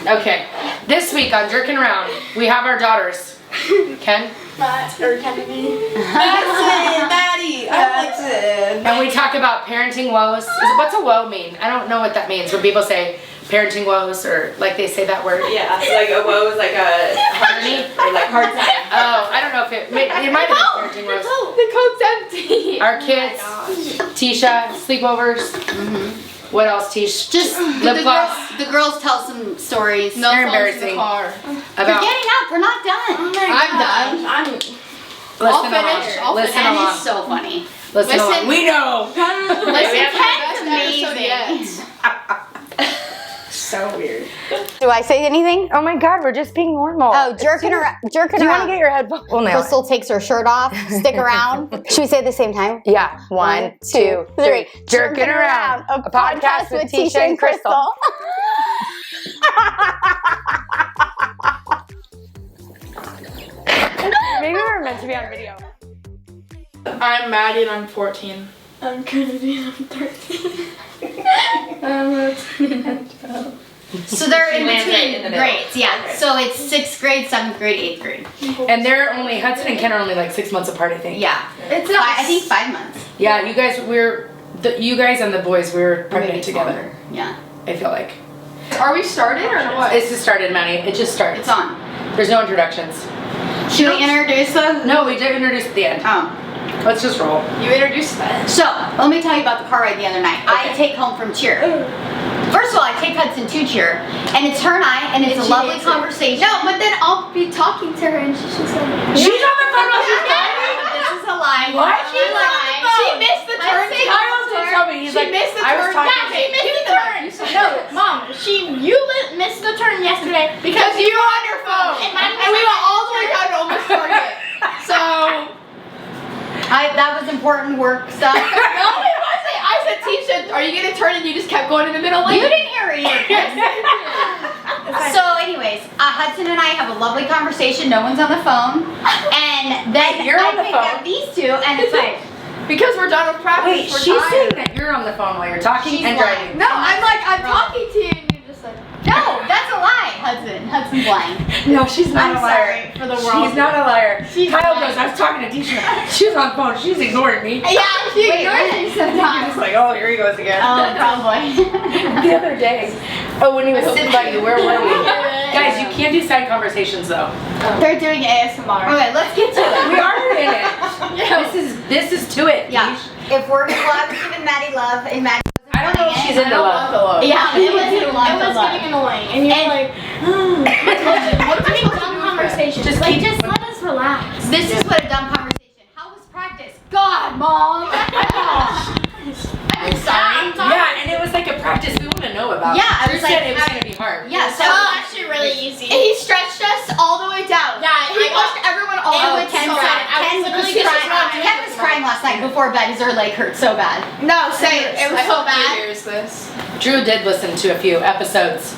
Okay. This week on Jerkin Around, we have our daughters. Ken? Matt or Kennedy. Maddie. Alexis. And we talk about parenting woes. What's a woe mean? I don't know what that means. When people say parenting woes, or like they say that word. Yeah, like a woe is like a hardship or like hard time. Oh, I don't know if it might have been parenting woes. The coat's empty. Our kids, Teisha, sleepovers. What else, Tish? Just lip gloss. the girls tell some stories. No, they're embarrassing. We're About getting up. We're not done. I'm done. I'll finish. Listen And along. it's so funny. Listen along. We know. Ken's amazing. So weird. Do I say anything? Oh my God, we're just being normal. Oh, jerking around. Do you want to get your headphones? Well, Crystal takes her shirt off. Stick around. Should we say it at the same time? Yeah. 1, 2, 3. Jerkin Around. A podcast with Teisha and Crystal. Maybe we're meant to be on video. I'm Maddie and I'm 14. I'm Kennedy and I'm 13. I'm 13 and 12. So they're in Landed between in the middle. grades, yeah. Okay. So it's 6th grade, 7th grade, 8th grade. And they're only, Hudson and Ken are only like 6 months apart, I think. Yeah. It's I think 5 months. Yeah, you guys, you guys and the boys, we were pregnant together. Yeah. I feel like. Are we started or what? It's just started, Maddie. It just started. It's on. There's no introductions. Should we introduce them? No, we did introduce at the end. Oh. Let's just roll. You introduced that. So, let me tell you about the car ride the other night. I take home from cheer. First of all, I take Hudson to cheer, and it's her and I, and it's a lovely conversation. No, but then I'll be talking to her and she's just like... She's on the phone while she's driving? This is a lie. What? She's lying. She missed the turn. Kyle did tell me. He's like, missed the I was turn. talking Yeah, she missed the turn. No, Mom, missed the turn yesterday because you were on your phone. And we went all the way down to almost Target. So... That was important work stuff. No, I said, Teisha, are you gonna turn? And you just kept going in the middle lane. You didn't hear it either. So anyways, Hudson and I have a lovely conversation. No one's on the phone. And then You're on the I pick phone. up these two, and it's like... Because we're done with practice. Wait, we're she's saying tired. that you're on the phone while you're talking and lying. driving. No, I'm talking to you, and you're just like... No, that's a lie, Hudson. Hudson's lying. No, she's not a I'm liar. sorry for the world. She's not a liar. She's Kyle lying. goes, I was talking to Teisha. She was on the phone. She's ignoring me. Yeah, she Wait, ignored when? me He's Sometimes. like, oh, here he goes again. Oh, probably. The other day. Oh, when he was sitting by you, where were we? Guys, you can't do side conversations though. They're doing ASMR. Okay, let's get to it. We are in it. Yeah. This is to it. Yeah. Teesh. If we're glad we're giving Maddie love, and Maddie I don't know if she's into love. Yeah, it was It was getting annoying, and you're like, what do we dumb conversation? Just Like, keep- just let us relax. This is what a dumb conversation. How was practice? God, Mom. I'm sorry. Yeah, and it was like a practice we want to know about. Yeah, I Drew was said like, it was going to be hard. Yeah, so actually really easy. And he stretched us all the way down. Yeah, he pushed everyone all the way Ken down. Ken was crying last night before bed because her leg hurt so bad. No, say it. It was so bad. Here's this. Drew did listen to a few episodes.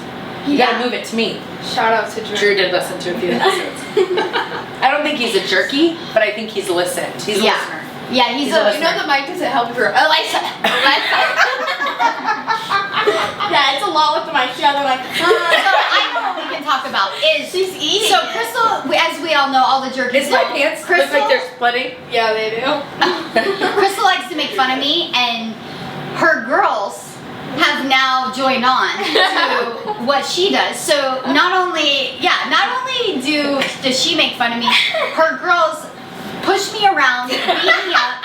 You gotta move it to me. Shout out to Drew. Drew did listen to a few episodes. I don't think he's a jerky, but I think he's listened. He's a listener. Yeah, he's He's a a. listener. You know the mic doesn't help Drew. Yeah, it's a lot with the mic. Yeah, they're like, So I know what we can talk about is she's eating. So Crystal, as we all know, all the jerkies His my know, pants Crystal, look like they're splitting. Yeah, they do. Crystal likes to make fun of me, and her girls have now joined on to what she does. So not only does she make fun of me, her girls push me around, beat me up,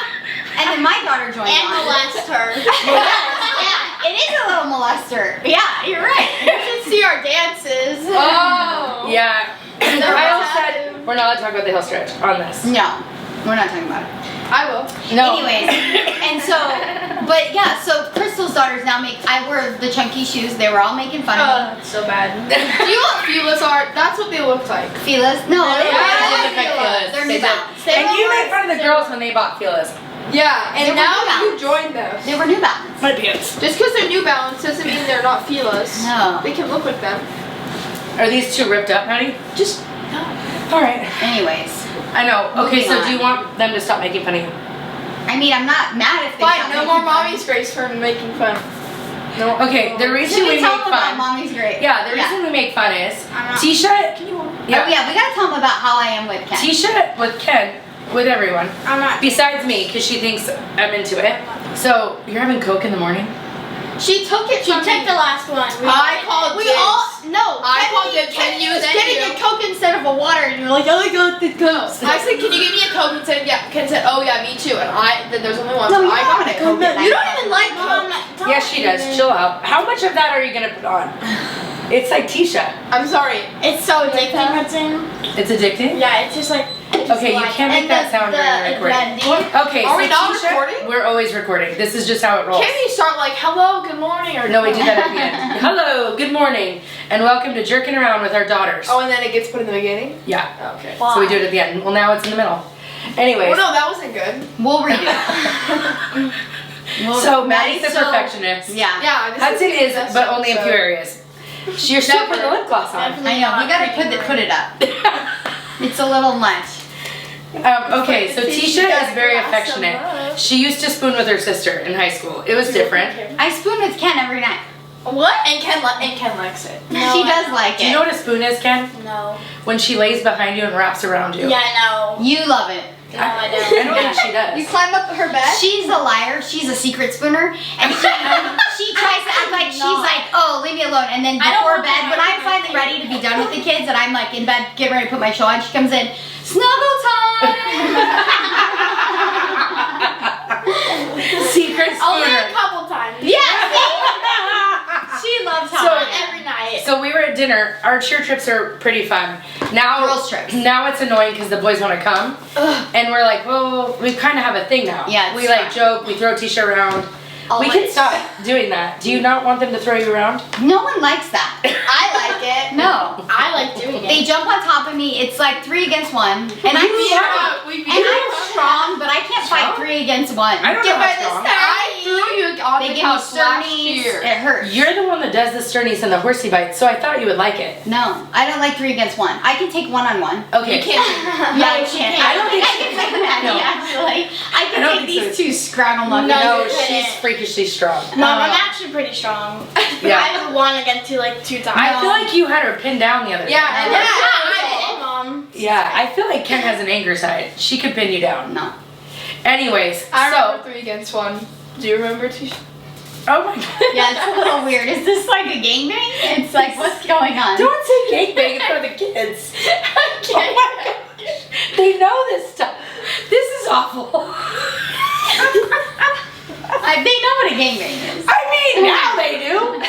and then my daughter joined and on. molest her. Yeah, it is a little molester. Yeah, you're right. You should see our dances. Oh. Yeah. Kyle said we're not allowed to talk about the heel stretch on this. No, we're not talking about it. I will. No. Anyways, and so, but yeah, so Crystal's daughters now I wear the chunky shoes. They were all making fun of me. It's so bad. Do you know what Feelers are? That's what they look like. Feelers? No, They they're look like Feelers. They're They New do. Balance. And you made fun of the girls when they bought Feelers. Yeah, They and were now New you Balance. joined them. They were New Balance. My pants. Just because they're New Balance doesn't mean they're not Feelers. No. They can look like them. Are these two ripped up, honey? Just All right. Anyways, I know. Okay, Moving so on. do you want them to stop making fun of you? I mean, I'm not mad if they fine. stop No making more fun. mommy's grace for making fun. No. Okay, the reason Should we we tell make them about fun. Mommy's great? Yeah, the reason we make fun is I'm not- Teisha. Oh yeah, we gotta tell them about how I am with Ken. Teisha with Ken, with everyone. I'm not. Besides me, because she thinks I'm into it. So you're having Coke in the morning? She took it. She took the last one. I called We dibs. all no. I called dibs Kenny and you was then getting you. a Coke instead of a water, and you're like, oh, I got the Coke. I said, can you give me a Coke? And said, yeah. Ken said, oh yeah, me too. And then there's only one, No, so you I don't got want a it. Coke at You don't 9 even like o'clock. Mom. Yes, she does. Chill out. How much of that are you gonna put on? It's like Teisha. I'm sorry. It's so addicting, Hudson. It's addicting? Yeah, it's just like. Okay, you can't make that sound during the recording. Okay, Are so we not Teisha, recording? we're always recording. This is just how it rolls. Can we start like, hello, good morning, or No, we do that at the end. Hello, good morning, and welcome to Jerkin Around with our daughters. Oh, and then it gets put in the beginning? Yeah, Okay. so we do it at the end. Well, now it's in the middle. Anyways, Well, no, that wasn't good. We'll redo it. so Maddie's a So- perfectionist. Yeah. Yeah, this Hudson is, is, but only a few areas. You're still putting the lip gloss on. I know. We gotta put it up. It's a little much. Okay, so Teisha is very affectionate. She used to spoon with her sister in high school. It was different. I spoon with Ken every night. What? And Ken likes it. No, She I does don't. like Do you it. know what a spoon is, Ken? No. When she lays behind you and wraps around you. Yeah, I know. You love it. No, I I don't. know that she does. You climb up her bed? She's a liar. She's a secret spooner, and she tries to act like she's like, oh, leave me alone. And then I don't before want bed, to when I'm finally ready to be done with the kids, and I'm like in bed, getting ready to put my show on, she comes in, snuggle time. Secret Only a spooner. couple times. Yeah, see? She loves So- how Every night. So we were at dinner. Our cheer trips are pretty fun. Now, Girls trips. Now it's annoying because the boys want to come, and we're like, well, we kind of have a thing now. Yeah, it's we like fun. joke. We throw Teisha around. We can Always. stop doing that. Do you not want them to throw you around? No one likes that. I like it. No. I like doing it. They jump on top of me. It's like 3 against 1, and I'm strong. We beat And her I'm up. strong, but I can't fight 3 against 1. I don't Give know her how the strong. I threw you on They the give me couch last sternies. year. It hurts. You're the one that does the sternies and the horsey bites, so I thought you would like it. No, I don't like 3 against 1. I can take 1-on-1. Okay. You can't. Yeah, No, I she can't. can't. I don't think I can take Maddie, No. actually. I can I don't take think these 2 scraggle No, muffins. No, you she's couldn't. freakishly strong. Mom, I'm actually pretty strong. Yeah. I've won against you like 2 times. I feel like you had her pinned down the other day. Yeah, and Yeah, that's I did, Mom. Yeah, I feel like Ken has an anger side. She could pin you down. No. Anyways, I so remember 3 against 1. Do you remember, Teisha? oh my god. Yeah, it's a little weird. Is this like a gangbang? It's like, what's going on? Don't say gangbang in front of the kids. Oh my gosh. They know this stuff. This is awful. They know what a gangbang is. I mean, now they do.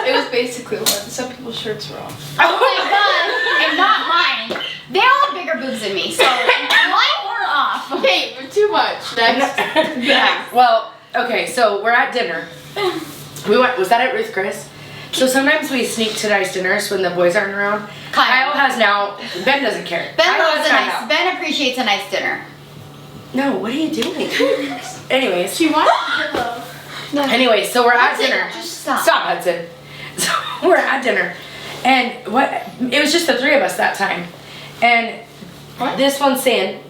It was basically one. Some people's shirts were off. Oh my god, and not mine. They all have bigger boobs than me, so mine were off. Okay, we're too much. Next. Yeah. Well, okay, so we're at dinner. We went. Was that at Ruth Chris? So sometimes we sneak to nice dinners when the boys aren't around. Kyle has now. Ben doesn't care. Ben Kyle loves has a time nice. now. Ben appreciates a nice dinner. No, what are you doing? Anyways. She wants a pillow. Anyway, so we're at Hudson, dinner. just stop. Stop, Hudson. So we're at dinner, and it was just the 3 of us that time, and this one's saying,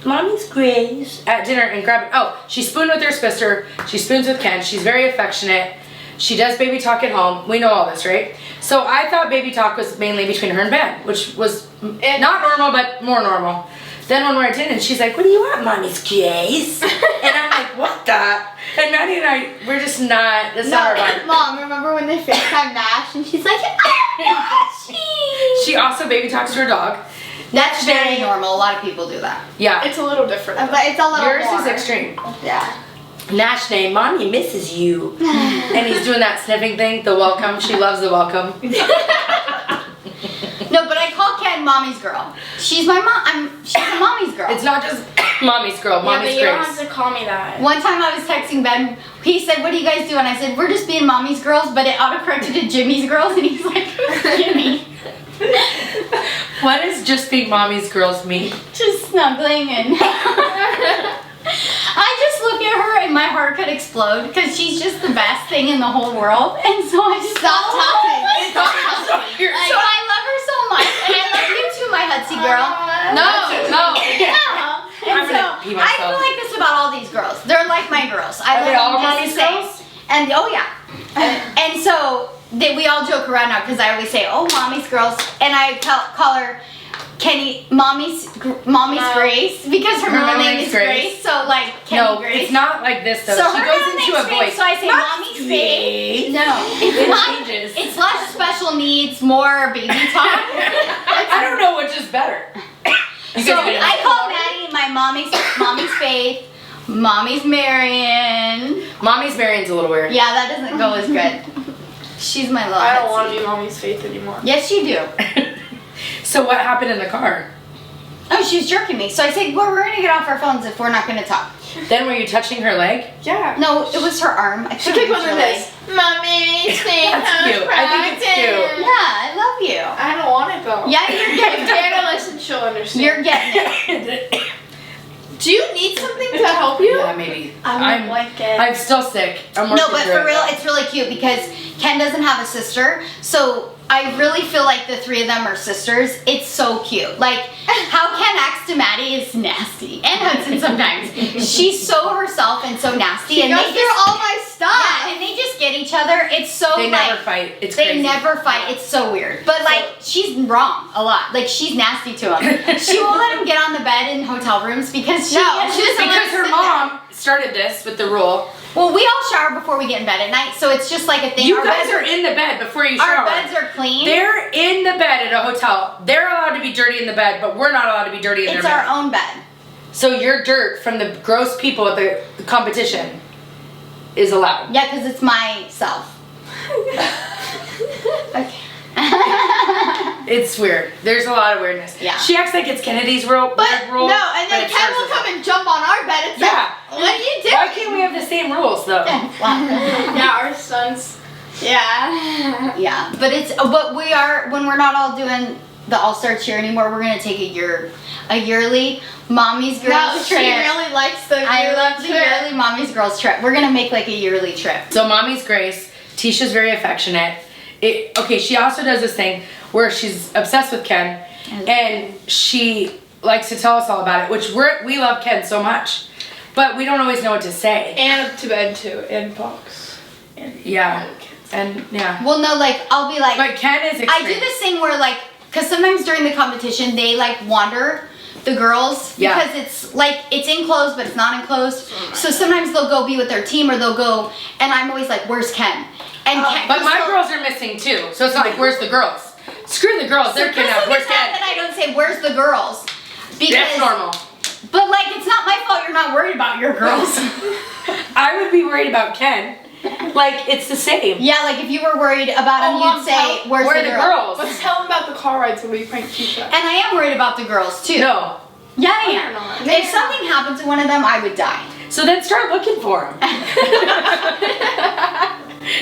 "Mommy's Grace" at dinner and grabbing. Oh, she spooned with her sister. She spoons with Ken. She's very affectionate. She does baby talk at home. We know all this, right? So I thought baby talk was mainly between her and Ben, which was not normal, but more normal. Then when we're at dinner, she's like, "What do you want, Mommy's Grace?" And I'm like, "What the?" And Maddie and I, we're just not. That's not our vibe. Mom, remember when they FaceTime Nash and she's like, She also baby talks to her dog. That's very normal. A lot of people do that. Yeah. It's a little different. but it's a little Yours more. is extreme. Yeah. Nash name, Mommy misses you. And he's doing that sniffing thing, the welcome. She loves the welcome. No, but I call Ken Mommy's girl. She's my mom. She's a Mommy's girl. It's not just Mommy's girl, Yeah, but Mommy's you don't have Grace. to call me that. One time I was texting Ben. He said, "What do you guys do?" And I said, "We're just being Mommy's girls," but it autocorrected to Jimmy's girls, and he's like, "Jimmy." What does just being Mommy's girls mean? Just snuggling and I just look at her and my heart could explode because she's just the best thing in the whole world, and so I just Stop talking. Stop You're So I love her so much, and I love you too, my Hutsy girl. No. Yeah. And I'm so gonna pee myself. I feel like this about all these girls. They're like my girls. I Are they love all them just Mommy's the same. girls? And oh yeah, And so we all joke around now because I always say, "Oh, mommy's girls," and I call her Kenny, mommy's Grace, because her middle name is Grace. So like Kenny Grace. It's not like this though. So she her goes middle into name's a Grace, voice. so I say mommy's Grace. No, it's not. Changes. It's less special needs, more baby talk. I don't know which is better. So I call Maddie my mommy's Faith, mommy's Marion. Mommy's Marion's a little weird. Yeah, that doesn't go as good. She's my little. I don't want to be mommy's Faith anymore. Yes, you do. So what happened in the car? Oh, she was jerking me. So I said, well, we're gonna get off our phones if we're not gonna talk. Then were you touching her leg? Yeah. No, it was her arm. I She couldn't kept reach going her like leg. this. Mommy's Faith. That's cute. I think it's cute. Yeah, I love you. I don't want it though. Yeah, you're If getting it. Dana listens, she'll understand. You're getting it. Do you need something to help you? Yeah, maybe. I'm blanket. I'm still sick. I'm No, working but through for it, real, though. it's really cute because Ken doesn't have a sister, so I really feel like the three of them are sisters. It's so cute. Like how Ken acts to Maddie is nasty, and Hudson sometimes. She's so herself and so nasty, She and goes they through just all my stuff. yeah, and they just get each other. It's so They like never fight. It's they crazy. never fight. It's so weird. But like she's wrong a lot. Like she's nasty to him. She won't let him get on the bed in hotel rooms because she No, she doesn't Because her mom started this with the rule. Well, we all shower before we get in bed at night, so it's just like a thing. You Our guys beds are in the bed before you shower. Our beds are clean. They're in the bed at a hotel. They're allowed to be dirty in the bed, but we're not allowed to be dirty in It's their our bed. own bed. So your dirt from the gross people at the competition is allowed. Yeah, because it's myself. Okay. It's weird. There's a lot of weirdness. Yeah. She acts like it's Kennedy's rule. But rule, no, and then but it's Ken hers will isn't. come and jump on our bed. It's Yeah. like, what are you doing? Why can't we have the same rules though? Yeah, our sons. Yeah. Yeah, but we are, when we're not all doing the all-star cheer anymore, we're gonna take a yearly mommy's girls No, trip. she really likes the I yearly love the trip. yearly mommy's girls trip. We're gonna make like a yearly trip. So mommy's Grace. Tisha's very affectionate. Okay, she also does this thing where she's obsessed with Ken, and she likes to tell us all about it, which we love Ken so much, but we don't always know what to say. And to bed too, and Fox. Yeah, and yeah. Well, no, like I'll be like, But Ken is extreme. I do this thing where like, because sometimes during the competition they like wander the girls Yeah. because it's like it's enclosed but it's not enclosed. So sometimes they'll go be with their team or they'll go, and I'm always like, where's Ken? And Ken, But my Crystal- girls are missing too, so it's not like, where's the girls? Screw the girls, they're Crystal kidnapped. Where's gets mad Ken? that I don't say where's the girls because That's normal. But like it's not my fault you're not worried about your girls. I would be worried about Ken. Like, it's the same. Yeah, like if you were worried about him, Mom, you'd say where's Where are the the girls? girls? Let's tell them about the car rides when we prank Teisha. And I am worried about the girls too. No. Yeah, I They're am. not. If something happened to one of them, I would die. So then start looking for him.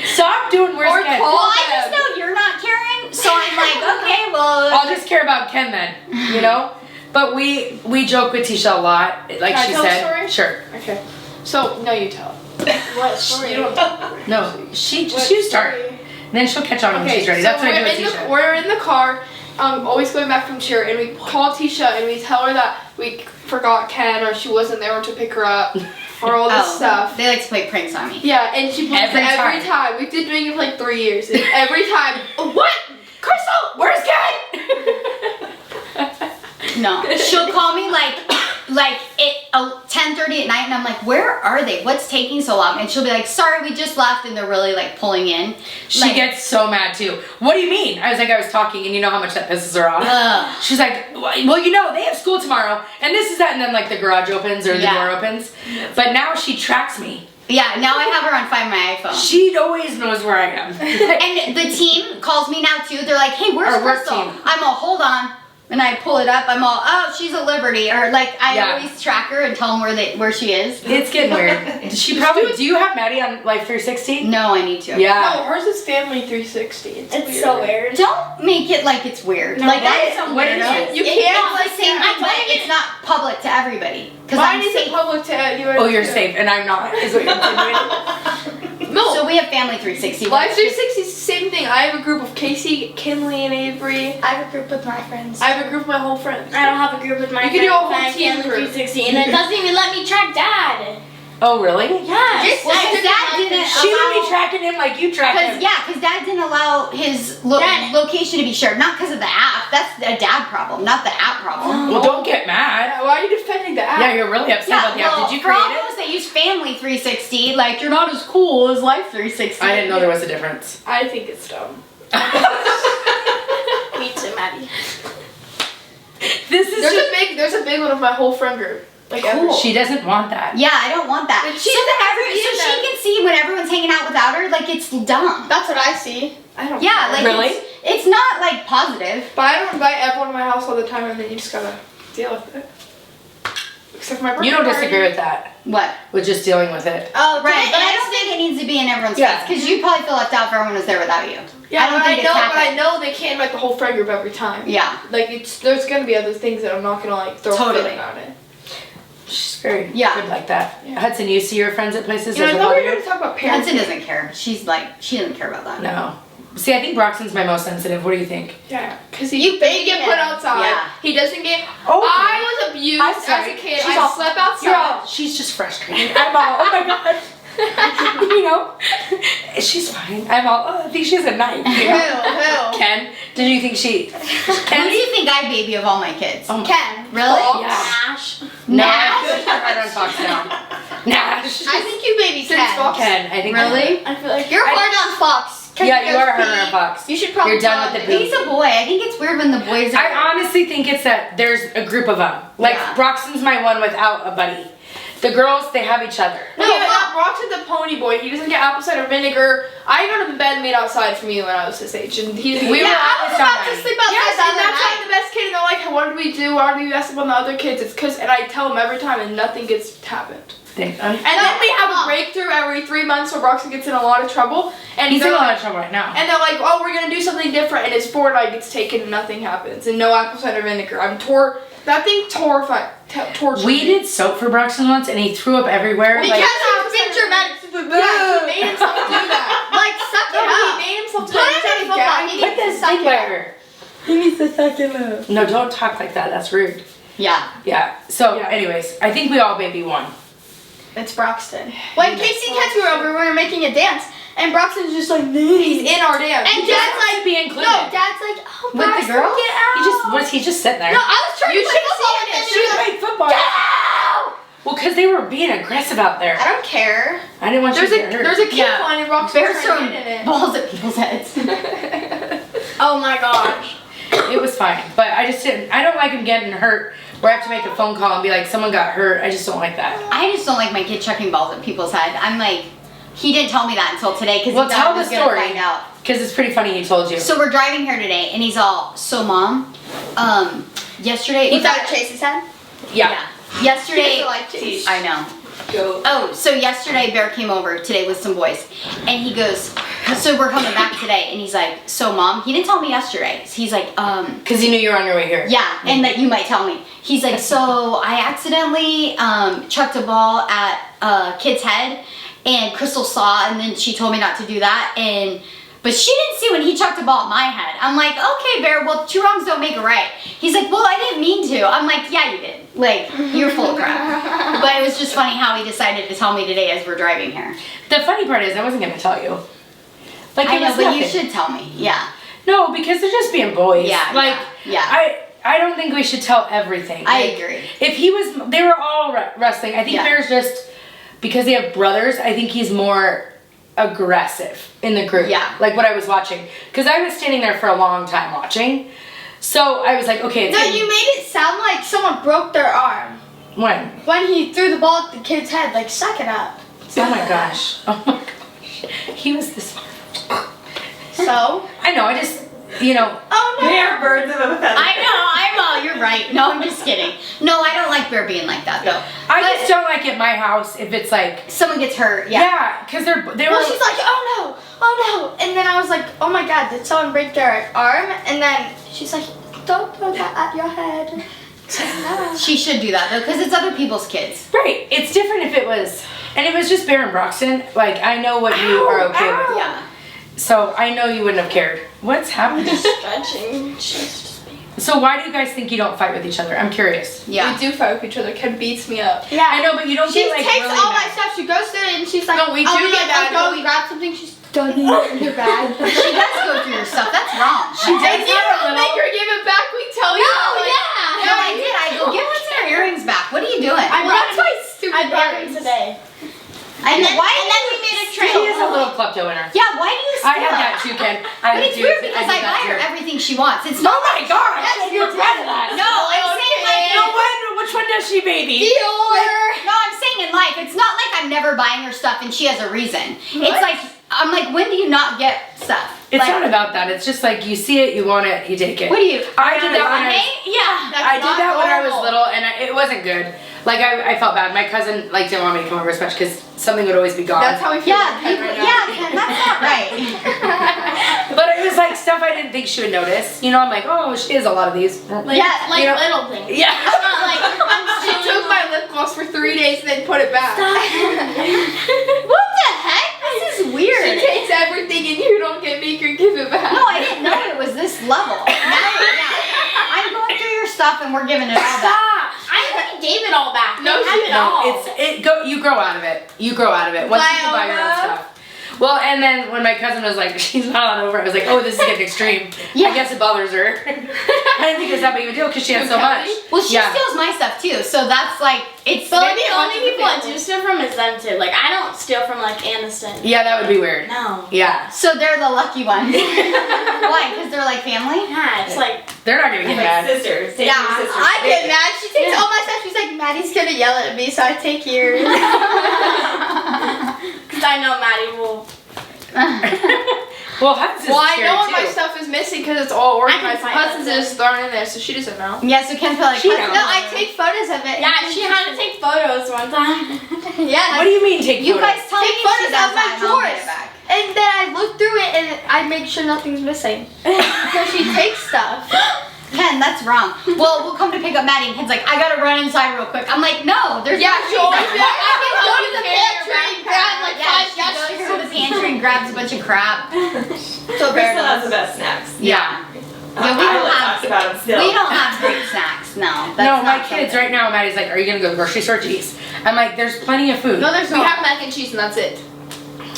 Stop doing where's Or Ken. call- Well, I just know you're not caring, so I'm like, okay, well. I'll just care about Ken then, you know? But we joke with Tisha a lot, like Can I she tell a said. story? Sure. Okay. So, no, you tell it. What story? You don't tell it. No, she What start. story? Then she'll catch on when Okay, she's ready. so That's what I do with we're in Tisha. we're in the car, always going back from cheer, and we call Teisha and we tell her that we forgot Ken or she wasn't there to pick her up or all this stuff. They like to play pranks on me. Yeah, and she plays Every it every time. time. We've been doing it for like 3 years. And every time, what? Crystal, Where's Ken? No, she'll call me like it 10:30 at night, and I'm like, where are they? What's taking so long? And she'll be like, sorry, we just left, and they're really like pulling in. She Like, gets so mad too. What do you mean? I was like, I was talking, and you know how much that pisses her off. Ugh. She's like, well, you know, they have school tomorrow, and this is that, and then like the garage opens or the Yeah. door opens. But now she tracks me. Yeah, now I have her on Find My iPhone. She always knows where I am. And the team calls me now too. They're like, hey, where's Our work Crystal? team. I'm all, hold on. And I pull it up. I'm all, oh, she's a Liberty. Or like, I Yeah. always track her and tell them where she is. It's getting weird. She probably. Do you have Maddie on Life 360? No, I need to. No, Yeah. hers is Family 360. It's so weird. Don't make it like it's weird. No, like that what- is some what weirdo. is it? You It's can't the same, I'm but letting it's not public to everybody. Because Mine I'm isn't safe. public to you. Oh, you're safe, and I'm not. Is what you're insinuating. No. So we have Family 360. Life 360 is the same thing. I have a group of Casey, Kinley, and Avery. I have a group with my friends. I have a group of my whole friends. I don't have a group with my You friends. can do a whole I have team Family group. 360, and it doesn't even let me track Dad. Oh, really? Yes. Well, because Dad didn't She would allow. be tracking him like you track him. Because Dad didn't allow his Dad. location to be shared. Not because of the app. That's a Dad problem, not the app problem. Well, don't get mad. Why are you defending the app? Yeah, you're really upset about the app. Did you for all create it? those that use Family 360, like, you're not as cool as Life 360. I didn't know there was a difference. I think it's dumb. Me too, Maddie. This is just... There's a big one of my whole friend group. Like Cool. She doesn't want that. Yeah, I don't want that. But So, she doesn't have to so use she them. can see when everyone's hanging out without her, like, it's dumb. That's what I see. I don't Yeah, care. like, Really? it's not, like, positive. But I don't invite everyone to my house all the time, and then you just gotta deal with it. Except for my birthday You don't party. disagree with that, What? with just dealing with it. Oh, Right, but I don't think it needs to be in everyone's Yeah. face, because you probably feel left out if everyone was there without you. Yeah, I don't but think I it's know, but I happening. know they can't invite the whole friend group every time. Yeah. Like there's gonna be other things that I'm not gonna like throw a Totally. fit about it. She's very Yeah. good like that. Yeah. Hudson, you see your friends at places? You know, I does it thought we bother were you? gonna talk about parents. Hudson doesn't care. She doesn't care about that. No. See, I think Broxton's my most sensitive. What do you think? Yeah, because he You doesn't get big put him. outside. Yeah. He doesn't get. Oh, I was abused I'm as sorry. a kid. She's I all- slept outside. You're all, she's just frustrated. I'm all, oh my god. You know? She's fine. I'm all, oh, I think she has a knife. You know? Who? Ken, did you think she... Who do you think I baby of all my kids? Oh, Ken. Really? Yeah. Nash. No, Nash. I feel like you're hard on Fox now. Nash. I think you baby Since Ken. Fox- Ken, I think... Really? I feel like you're hard on Fox. Ken Yeah, you goes are hard pee. on Fox. You should probably You're done tell with him the to He's a boy. I think it's weird when the boys are. I honestly think it's that there's a group of them. Like, Yeah. Broxton's my one without a buddy. The girls, they have each other. No, yeah, Broxton's the pony boy. He doesn't get apple cider vinegar. I go to the bed made outside for me when I was his age, and he. We were Yeah, I always was about to online. sleep outside Yes, the and other that's why I'm night. the best kid. And they're like, "What did we do? Why did we mess up on the other kids?" It's because, and I tell them every time, and nothing gets happened. They- And then we have a breakthrough every 3 months, where Broxton gets in a lot of trouble, and He's in they're a lot like, of trouble right now. and they're like, "Oh, we're gonna do something different," and his Fortnite gets taken, and nothing happens, and no apple cider vinegar. That thing tortured We me. did soap for Broxton once, and he threw up everywhere. Because Like, he's been dramatic. Yeah, he made himself do that. Like, suck it No, up. he made himself do Put that. him in He football. gagged. He put needs to this suck thing it by up. her. He needs to suck it up. No, don't talk like that. That's rude. Yeah. Yeah. So, Yeah. anyways, I think we all baby won. It's Broxton. When Casey and Kets were over, we were making a dance, and Broxton's just like, He's in our dance. and He just Dad's wants like, to be included. no, Dad's like, oh, With the Broxton, girls? get out. He just sitting there. No, I was trying You to play should football see with it. him. She was playing football. Well, because they were being aggressive out there. I don't care. I didn't want There's you to a get hurt. there's a kid Yeah. playing and Broxton Bears trying throwing to get in it. balls at people's heads. Oh my gosh. It was fine, but I just didn't. I don't like him getting hurt where I have to make a phone call and be like, someone got hurt. I just don't like that. I just don't like my kid chucking balls at people's head. I'm like, he didn't tell me that until today because Well, he tell thought I the was gonna story. find out. Because it's pretty funny he told you. So we're driving here today, and he's all, so Mom, yesterday. Was that what Chase said? Yeah. Yesterday. He doesn't like Chase. I know. Go. Oh, so yesterday Bear came over today with some boys, and he goes, so we're coming back today, and he's like, so Mom, he didn't tell me yesterday. He's like, Because he knew you were on your way here. yeah, and that you might tell me. He's like, so I accidentally chucked a ball at a kid's head, and Crystal saw, and then she told me not to do that, but she didn't see when he chucked a ball at my head. I'm like, okay, Bear, well, 2 wrongs don't make a right. He's like, well, I didn't mean to. I'm like, yeah, you did. Like, you're full of crap. But it was just funny how he decided to tell me today as we're driving here. The funny part is, I wasn't going to tell you. Like, I it know, was but you nothing. should tell me. Yeah. No, because they're just being boys. Yeah, Like, yeah. I don't think we should tell everything. I Like, agree. If he was, they were all wrestling. I think Yeah. Bear's just, because they have brothers, I think he's more aggressive in the group. Yeah. Like what I was watching. Because I was standing there for a long time watching. So I was like, okay, it's No, getting- you made it sound like someone broke their arm When? when he threw the ball at the kid's head. Like, suck it up. Oh my gosh. Oh my gosh. He was this far. So? I know, I just, you know. Oh no. They're birds of a feather. I know, I'm all, you're right. No, I'm just kidding. No, I don't like Bear being like that, though. I But just don't like at my house if it's like, someone gets hurt, yeah. yeah, because they Well, were. she's like, oh no. And then I was like, oh my god, did someone break their arm? And then she's like, don't throw that at your head. No. She should do that, though, because it's other people's kids. Right. It's different if it was, and it was just Bear and Broxton. Like, I know what you Ow, are okay ow. with. Yeah. So I know you wouldn't have cared. What's happening? Stretching. She's just being So why do you guys think you don't fight with each other? I'm curious. Yeah. We do fight with each other. Ken beats me up. Yeah. I know, but you don't She get like takes really all my mad. stuff. She goes through it and she's like, No, we do get mad, I'll but go and grab something. She's done in your bag. She does go through your stuff. That's wrong. She does And you have a don't little. make her give it back. We tell you. No, like, yeah. No, I did. I go, give Lindsay her earrings back. What are you doing? I Well, that's why stupid I brought them earrings. today. And then we made a She is a little klepto winner. Yeah, why do you steal? I had that too, Ken. But it's weird because I buy her everything she wants. It's not. Oh my gosh! Yes, You're proud of that. No, I'm saying like. No, which one does she, baby? No, I'm saying in life, it's not like I'm never buying her stuff and she has a reason. It's like, I'm like, when do you not get stuff? It's like, not about that. It's just like you see it, you want it, you take it. What do you? I did that when I was, Yeah. I did that when I was little, and it wasn't good. Like I felt bad. My cousin like didn't want me to come over as much because something would always be gone. That's how we feel. Yeah, about Ken right now. Ken, that's not right. But it was like stuff I didn't think she would notice. You know, I'm like, oh, she has a lot of these. Like, Yeah, like you know- little things. Yeah. It's not like, She took my lip gloss for 3 days and then put it back. What the heck? This is weird. She takes everything and you don't make her give it back. No, I didn't know it was this level. I'm going through your stuff and we're giving it all back. Stop. I already gave it all back. No, I have it all. You grow out of it. You grow out of it once you can buy your own stuff. Well, and then when my cousin was like, she's not on over, I was like, oh, this is getting extreme. Yeah. I guess it bothers her. I didn't think it was that big of a deal because she has so much. Well, she Yeah. steals my stuff too, so that's like, it's But like very the only much of a people I family. do steal from is them too. Like I don't steal from like Aniston. Yeah, that would be weird. No. Yeah. So they're the lucky ones. Why? Because they're like family? Yeah, it's like They're not going to get mad. Sisters. Yeah, I get mad. She takes all my stuff. She's like, Maddie's gonna yell at me, so I take yours. because I know Maddie will. Well, Hudson's Well, I scary know when too. my stuff is missing because it's all I can organized. find Hudson's it. just thrown in there, so she doesn't know. Yeah, so Ken's probably like, She "Hudson, knows. No, I take photos of it. Yeah, she had to take photos one time. Yeah. What do you mean take you photos? guys tell Take me photos she does of my that and I'll get drawers. it back." And then I look through it and I make sure nothing's missing. Because she takes stuff. Ken, that's wrong. Well, we'll come to pick up Maddie and Ken's like, I gotta run inside real quick. I'm like, no, there's Yeah, no she reason. always be like, I can go to the pantry and grab like Yeah, 5 she goes gallons. to the pantry and grabs a bunch of crap. So Crystal has the best snacks. Yeah. Yeah, we I don't will have talk about them still. we don't have great snacks. No, that's No, my not kids something. right now, Maddie's like, are you going to go to the grocery store? Jeez. I'm like, there's plenty of food. No, there's we have mac and cheese and that's it.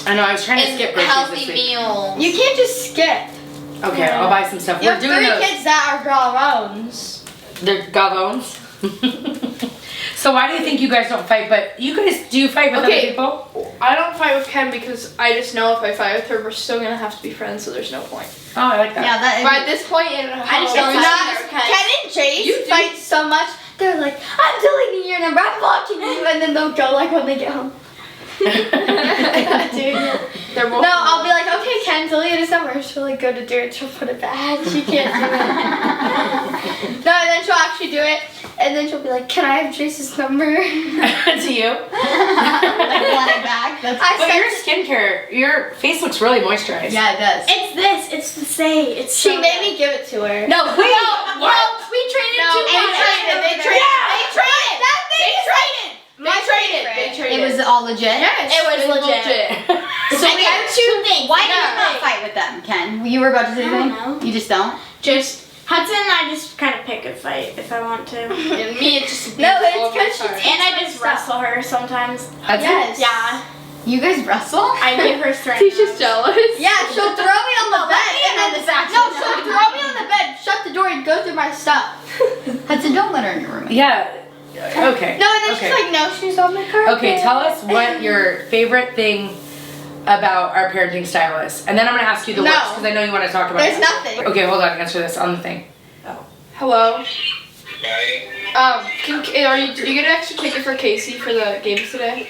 I know, I was trying to skip groceries healthy this week. meals. You can't just skip. Okay, I'll buy some stuff. You We're have doing 3 those. kids that are grown-ups. They're gavones. So why do you think you guys don't fight? But you guys, do you fight with Okay. other people? I don't fight with Ken because I just know if I fight with her, we're still gonna have to be friends, so there's no point. Oh, I like that. Yeah, that But at this point in I just it's don't not- like her, Ken and Chase fight so much. They're like, I'm deleting your number, I'm blocking you, and then they'll go like when they get home. Dude. They're both No, I'll be like, okay, Ken, delete his number. She'll like go to do it. She'll put it back. She can't do it. No, and then she'll actually do it, and then she'll be like, can I have Chase's number? to you. like want it back. That's But your skincare, your face looks really moisturized. yeah, it does. It's this. It's the same. It's She so made good. me give it to her. No, wait. Well, we traded No, two they months. traded, they Yeah. traded. They traded. That thing is traded. They traded. It was all legit. Yes, It was legit. So I have 2 things. why do you Yeah. not fight with them, Ken? You were about to say I don't something? know. You just don't? Just Hudson and I just kind of pick a fight if I want to. And me, it's just No, beats it's all my 'cause she cards. And I just wrestle her sometimes. That's Yes. Yeah. You guys wrestle? I give her strength. Teisha's jealous. Yeah, she'll throw me on the bed. me in on this action. No, she'll throw me on the bed, shut the door, and go through my stuff. Hudson, don't let her in your room. Yeah. Okay. No, and then okay. she's like, no, she's on the carpet. Okay, tell us what your favorite thing about our parenting style is. And then I'm going to ask you the No. worst because I know you want to talk about There's it. nothing. Okay, hold on. Answer this on the thing. Hello. Maddie? Are you? Did you get an extra ticket for Casey for the games today?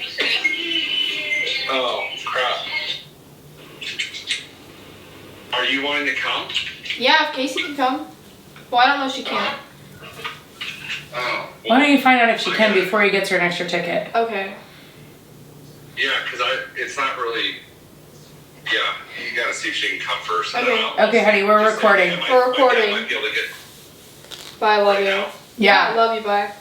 Oh, crap. Are you wanting to come? Yeah, if Casey can come. Well, I don't know if she can. Oh. Why don't you find out if she can before he gets her an extra ticket? Okay. Yeah, because it's not really... Yeah, you gotta see if she can come first. and Okay. then I'll- Okay, honey, we're just say, recording. I might- We're recording. I might be able to get... Bye, I love Right you. now. Yeah. Love you, bye.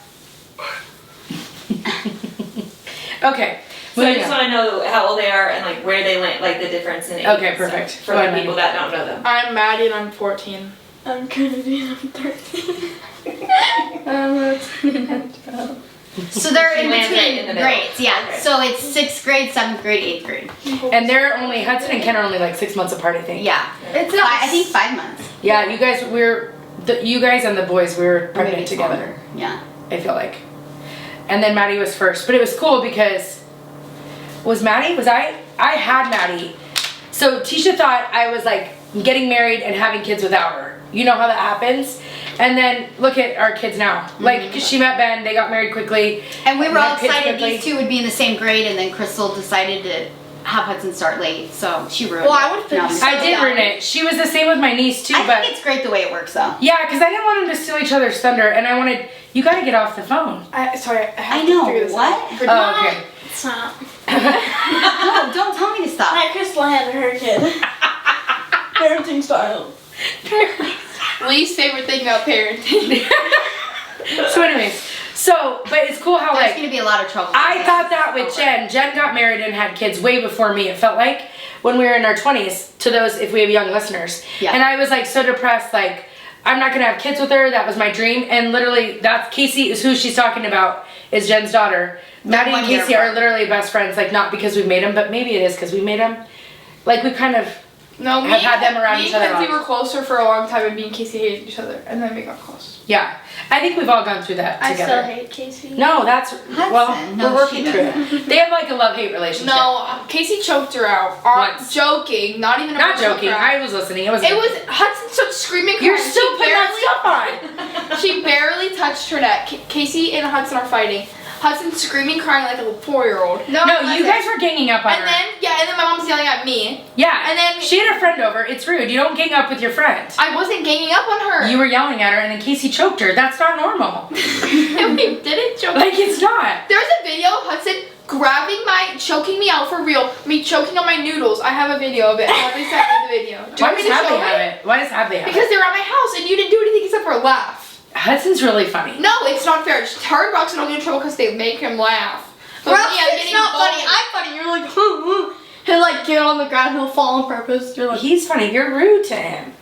Okay. So I moving just on. want to know how old they are and like where they went, like the difference in age. Okay, and stuff perfect. For Go the ahead, people that don't know them. I'm Maddie and I'm 14. I'm gonna be 13. So they're in Lands right between in the middle. grades, yeah. Okay. So it's 6th grade, 7th grade, 8th grade. And they're only, Hudson and Ken are only like 6 months apart, I think. Yeah. It's not. I think 5 months. Yeah, you guys, you guys and the boys, we were pregnant Maybe together, longer. Yeah. I feel like. And then Maddie was first. But it was cool because, I had Maddie. So Teisha thought I was like getting married and having kids without her. You know how that happens? And then look at our kids now. Like, she met Ben, they got married quickly. And we were all had kids excited quickly. these two would be in the same grade, and then Crystal decided to have Hudson start late, so she ruined Well, it. I would've been No, so I did ruin it. She was the same with my niece too, I but think it's great the way it works, though. yeah, because I didn't want them to steal each other's thunder, and I wanted, you got to get off the phone. Sorry, I have I to know, figure this what? out. Oh, okay. Stop. No, don't tell me to stop. Hi, Crystal and her kid. Parenting style. Least favorite thing about parenting. So anyways, but it's cool how There's like, gonna be a lot of trouble. I thought that with Jen. Jen got married and had kids way before me. It felt like when we were in our 20s, to those, if we have young listeners. Yeah. And I was like so depressed, like, I'm not gonna have kids with her. That was my dream. And literally, that's Casey is who she's talking about, is Jen's daughter. Maddie and 1 year Casey are literally best friends, like not because we made them, but maybe it is because we made them. Like we kind of, No, Have had them around me each other and Kenzie long. were closer for a long time, and me and Casey hated each other, and then we got close. yeah. I think we've all gone through that I still together. hate Casey. No, that's, well, Hudson, no, we're working she through it. They have like a love-hate relationship. No, Casey choked her out. Once. Joking, not even. Not about joking. choke her out. I was listening. It was Hudson started screaming. You're crying. still She putting that stuff on. She barely touched her neck. Casey and Hudson are fighting. Hudson screaming, crying like a 4-year-old. No, you guys were ganging up on And her. then my mom's yelling at me. Yeah, and then- she had a friend over. It's rude. You don't gang up with your friend. I wasn't ganging up on her. You were yelling at her, and then Casey choked her. That's not normal. And we didn't choke. Like, it's not. There's a video of Hudson choking me out for real. Me choking on my noodles. I have a video of it. Hadley sent me the video. Do you Why want me does to Hadley show have it? it? Why does Hadley have Because it? they were at my house and you didn't do anything except for laugh. Hudson's really funny. No, it's not fair. Her and Roxanne don't get in trouble because they make him laugh. But me, I'm It's getting not funny. bullied. I'm funny. You're like, he'll like get on the ground. He'll fall on purpose. You're like, He's funny. You're rude to him.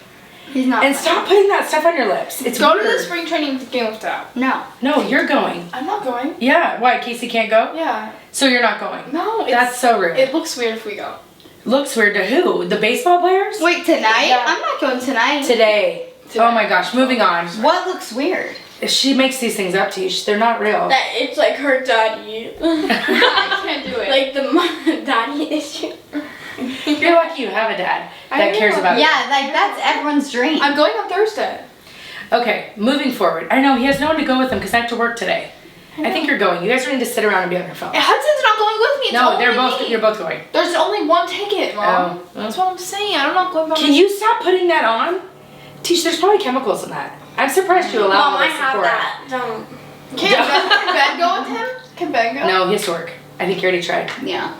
he's not. And funny. stop putting that stuff on your lips. It's Go to weird. the spring training game with that. No. No, you're going. I'm not going. Yeah. Why? Casey can't go? Yeah. So you're not going? No, That's so rude. it looks weird if we go. Looks weird to who? The baseball players? Wait, tonight? Yeah. I'm not going tonight. Today. Oh my gosh. Moving on. What looks weird? She makes these things up, Tish. They're not real. That it's like her daddy. I can't do it. Like the daddy issue. You're lucky you have a dad that I cares know. about Yeah, like that's everyone's dream. I'm going on Thursday. you. Okay, moving forward. I know he has no one to go with him because I have to work today. I think you're going. You guys don't need to sit around and be on your phone. And Hudson's not going with me. It's No, only they're both. me. You're both going. There's only one ticket, Mom. Oh. That's what I'm saying. I'm not going by Can you stop putting that on? Tish, there's probably chemicals in that. I'm surprised you allow Mom, all I this have support. that. Don't. Can Ben go with him? Can Ben go? No, he has to work. I think you already tried. Yeah.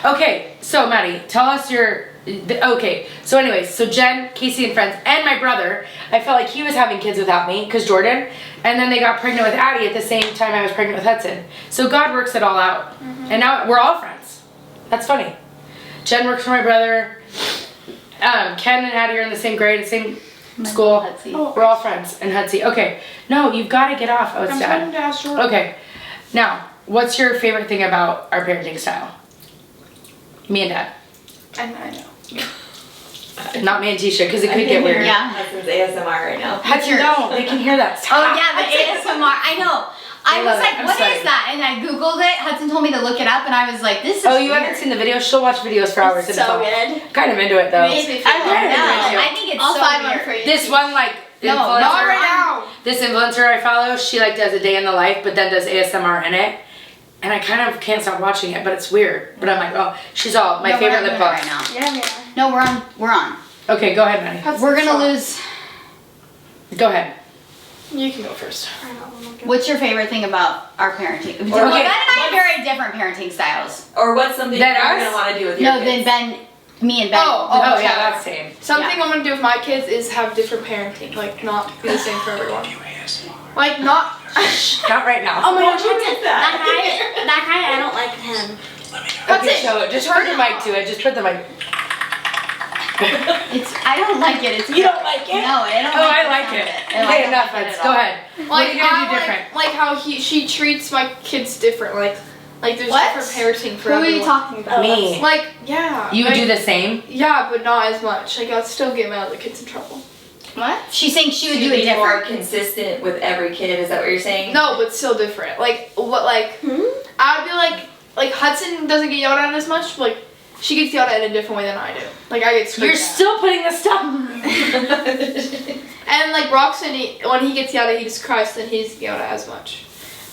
Okay, so Maddie, tell us your. Okay, so anyways, so Jen, Casey, and friends, and my brother. I felt like he was having kids without me because Jordan, and then they got pregnant with Addie at the same time I was pregnant with Hudson. So God works it all out, and now we're all friends. That's funny. Jen works for my brother. Ken and Addie are in the same grade, same school. Hudson. We're all friends in Hudson. Okay, no, you've got to get off. Oh, it's I'm Dad. trying to ask Jordan. Okay, now, what's your favorite thing about our parenting style? Me and Dad. I know. Not me and Teisha, because it could get weird. Yeah. Hudson's ASMR right now. Hudson, don't. They can hear that. Oh Stop. yeah, the ASMR. I know. I I was love it. like, I'm what sorry. is that? And I googled it. Hudson told me to look it up, and I was like, this is. Oh, you weird. haven't seen the video? She'll watch videos for hours. and So it's good. kind of into it, though. Makes me feel I'm kind of bad. into it. I think it's I'll so find one weird. for you. This one, like, No, influencer. not right now. This influencer I follow, she, like, does a day in the life, but then does ASMR in it. And I kind of can't stop watching it, but it's weird. But I'm like, oh, she's all my No, we're favorite not lip doing it gloss. right now. Yeah. No, we're on. We're on. Okay, go ahead, Maddie. Hudson's We're gonna not. lose. Go ahead. You can go first. What's your favorite thing about our parenting? Okay. Well, Ben and I have very different parenting styles. Or what's something That you're us? gonna want to do with your No, kids? then me and Ben. Oh, Oh, each yeah, other. that's same. Something I'm gonna do with my kids is have different parenting, like not be the same for everyone. Like not. Not right now. Oh my Why gosh, would you do that? that guy, I don't like him. That's Okay, it. so just Turn put the it mic off. to it. Just put the mic. I don't like it. It's You don't like it? No, I don't. Oh, I the like sound it. of I Okay, don't enough. like it Let's at go all. ahead. What are you gonna do different? Like how she treats my kids different. Like there's What? different parenting for Who are you everyone. talking about? Me. Like, yeah. You would like, do the same? Yeah, but not as much. Like, I'd still get my other kids in trouble. What? She's saying she would She'd do it be more different. consistent with every kid. Is that what you're saying? No, but still different. Like, what, like, I'd be like, Hudson doesn't get yelled at as much, but, like, she gets yelled at in a different way than I do. Like, I get screamed You're at. still putting the stuff. And, like, Roxon, when he gets yelled at, he just cries, then he doesn't get yelled at as much.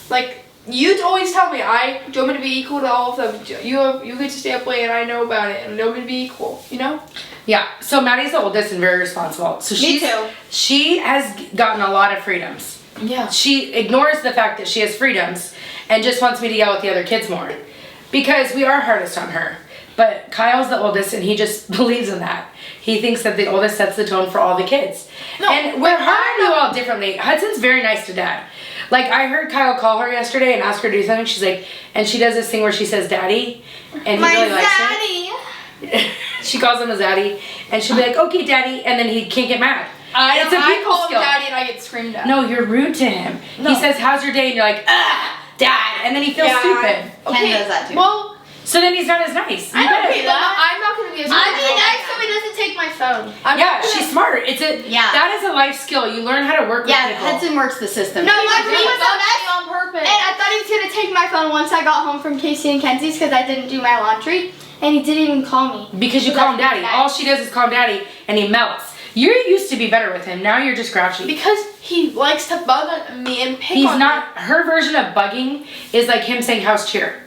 Like, you'd always tell me, do you want me to be equal to all of them? You get to stay up late and I know about it, and you want me to be equal, you know? Yeah, so Maddie's the oldest and very responsible. So Me too. She has gotten a lot of freedoms. Yeah. She ignores the fact that she has freedoms and just wants me to yell at the other kids more. Because we are hardest on her. But Kyle's the oldest and he just believes in that. He thinks that the oldest sets the tone for all the kids. No, and we're hard you all differently. Hudson's very nice to Dad. Like, I heard Kyle call her yesterday and ask her to do something. She's like, and she does this thing where she says daddy. And he really likes it. She calls him a zaddy. And she'll be like, okay, daddy. And then he can't get mad. I It's a people call skill. him daddy and I get screamed at. No, you're rude to him. No. He says, how's your day? And you're like, Dad. And then he feels stupid. Ken does that too. Well, So then he's not as nice. I don't pay that. I'm not gonna be as I'd be nice so he doesn't take my phone. Yeah, she's smart. That is a life skill. You learn how to work with Yeah, people. Hudson works the system. No, my He friend was bugged the best. me on purpose. And I thought he was gonna take my phone once I got home from Casey and Kenzie's because I didn't do my laundry, and he didn't even call me. Because you So call him that's daddy. nice. All she does is call him daddy, and he melts. You used to be better with him. Now you're just grouchy. Because he likes to bug me and pick He's on not. Her version of bugging is like him saying house cheer.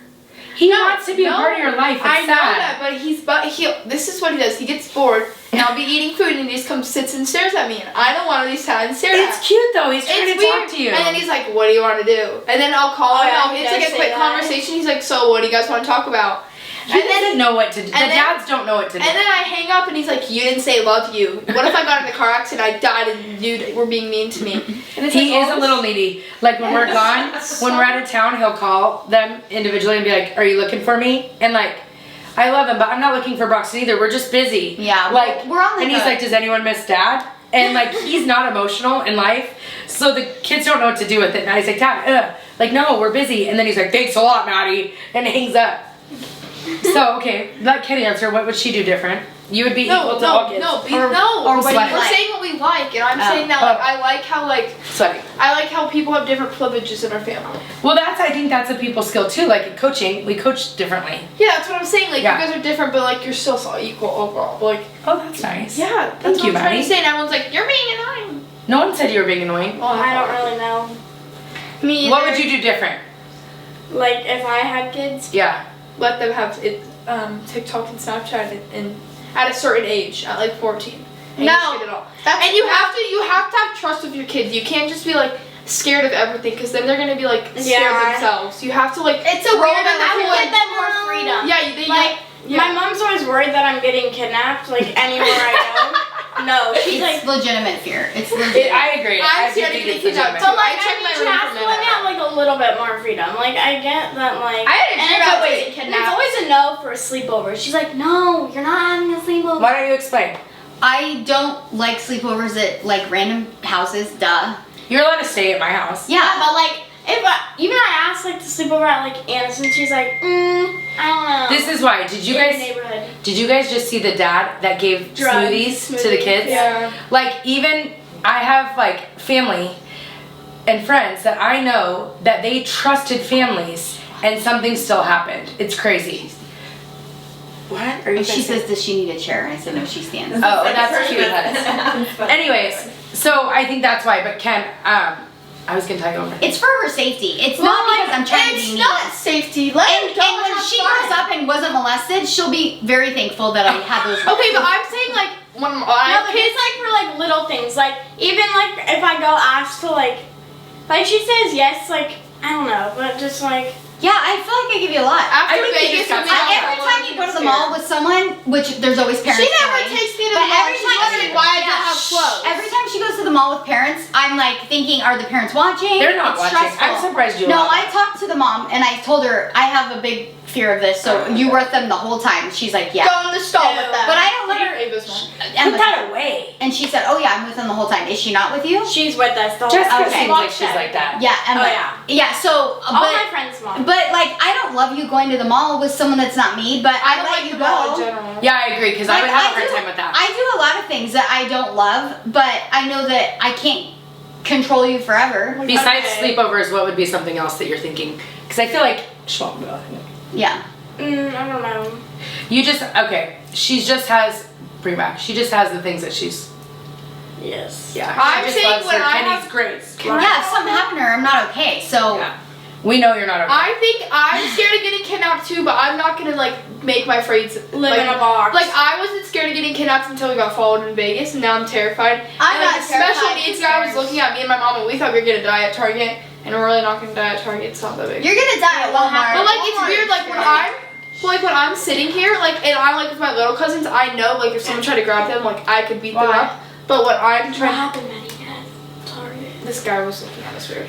He wants to be a part of your life. It's I know sad. that, but this is what he does. He gets bored, and I'll be eating food, and he just comes, sits, and stares at me, and I don't want to be sad and stare at. It's cute though. He's trying It's to weird. talk to you. And then he's like, "What do you want to do?" And then I'll call him. yeah, and he it's like does a say quick that. conversation. He's like, "So, what do you guys want to talk about?" he doesn't know what to do. The then- dads don't know what to do. And then I hang up, and he's like, "You didn't say love you. What if I got in a car accident, I died, and you were being mean to me?" And it's He like, is a little needy. Like when we're gone, when we're out of town, he'll call them individually and be like, "Are you looking for me?" And like, I love him, but I'm not looking for Broxton either. We're just busy. Yeah, like we're on, like, and he's a- like, "Does anyone miss Dad?" And like, he's not emotional in life, so the kids don't know what to do with it. And I say, "Dad, like, no, we're busy." And then he's like, "Thanks a lot, Maddie," and hangs up. So okay, let Kenny answer. What would she do different? You would be equal to all kids. or We're what do you like? saying what we like, and I'm saying that like, I like how people have different privileges in our family. Well, I think that's a people skill too. Like in coaching, we coach differently. Yeah, that's what I'm saying. Like Yeah. you guys are different, but like you're still so equal overall. Like Oh, that's nice. yeah, that's Thank what you, I'm trying Maddie. to say. And everyone's like, "You're being annoying." No one said you were being annoying. Well, I don't really know. Me What either. would you do different? Like if I had kids? Yeah. let them have TikTok and Snapchat and at a certain age, at like 14. And No, you just get it all. And you have to have trust with your kids. You can't just be like scared of everything, because then they're gonna be like scared Yeah. themselves. You have to like It's a throw weird. them I into, would like, give them more freedom. Yeah, My mom's always worried that I'm getting kidnapped, like anywhere I go. No, she's It's like, legitimate fear. It's legit. I agree. I'm I do scared think to it's get kids out legitimate. too. but like I check I my mean, she room has for to let me have like a little bit more freedom. Like I get that, like I didn't and figure it's out always, getting and it's always a no for a sleepover. She's like, no, you're not having a sleepover. Why don't you explain? I don't like sleepovers at like random houses. Duh. You're allowed to stay at my house. Yeah, but like if I asked like to sleep over at like Anna's, and she's like, I don't know. This is why. Did you in the guys neighborhood. just see the dad that gave Drugs, smoothies to the kids? Yeah. Like even I have like family and friends that I know that they trusted families and something still happened. It's crazy. What are you She says, does she need a chair? And I said, no, she stands. Oh, that's cute. Anyways, so I think that's why. But Ken, I was gonna tell you over. It's for her safety. It's not because I'm trying to be It's mean. not safety. Let And, them go and when have she fun. grows up and wasn't molested, she'll be very thankful that I had those. Okay, but I'm saying like when No, I but it's like for like little things. Like even like if I go ask to like she says yes, like I don't know, but just like Yeah, I feel like I give you a lot. after I think you Vegas, just got when we some. Every time you go to the mall with someone, which there's always parents. she never going, takes me to but the mall. every She's time wondering why I don't have clothes. Every time she goes to the mall with parents, I'm like thinking, are the parents watching? They're not It's watching. stressful. I'm surprised you. No, allowed I talked to the mom and I told her I have a big fear of this, so you were with them the whole time. She's like, yeah. Go in the stall with them. But I don't let her. Ava's mom. Put that away. And she said, oh yeah, I'm with them the whole time. Is she not with you? She's with us the whole Jessica Okay. seems like she's like that. Yeah, Emma. Oh, yeah. Yeah, so, All my friends' moms. but like, I don't love you going to the mall with someone that's not me, but I don't let like you the mall in go. general. Yeah, I agree, because I Like, would have a hard do- time with that. I do a lot of things that I don't love, but I know that I can't control you forever. Besides Okay. sleepovers, what would be something else that you're thinking? Because I feel like, Yeah. I don't know. you just, okay, she just has, bring back, she just has the things that she's, Yes. yeah. I'm she just saying loves when her I Kenny's have- grace. Yeah, if something happened to her, I'm not okay. So, Yeah. We know you're not okay. I think I'm scared of getting kidnapped too, but I'm not gonna like make my friends Live in a box. Like I wasn't scared of getting kidnapped until we got followed in Vegas, and now I'm terrified. I'm And, not like, the special terrified, needs who guy was cares? looking at me and my mom, and we thought we were gonna die at Target, and we're really not gonna die at Target. It's not that big. You're gonna die at Walmart. But like it's weird, like when I'm sitting here, like and I'm like with my little cousins, I know like if someone tried to grab them, like I could beat them Why? up. But when I'm What trying, happened, Maddie? Sorry. this guy was looking at us weird.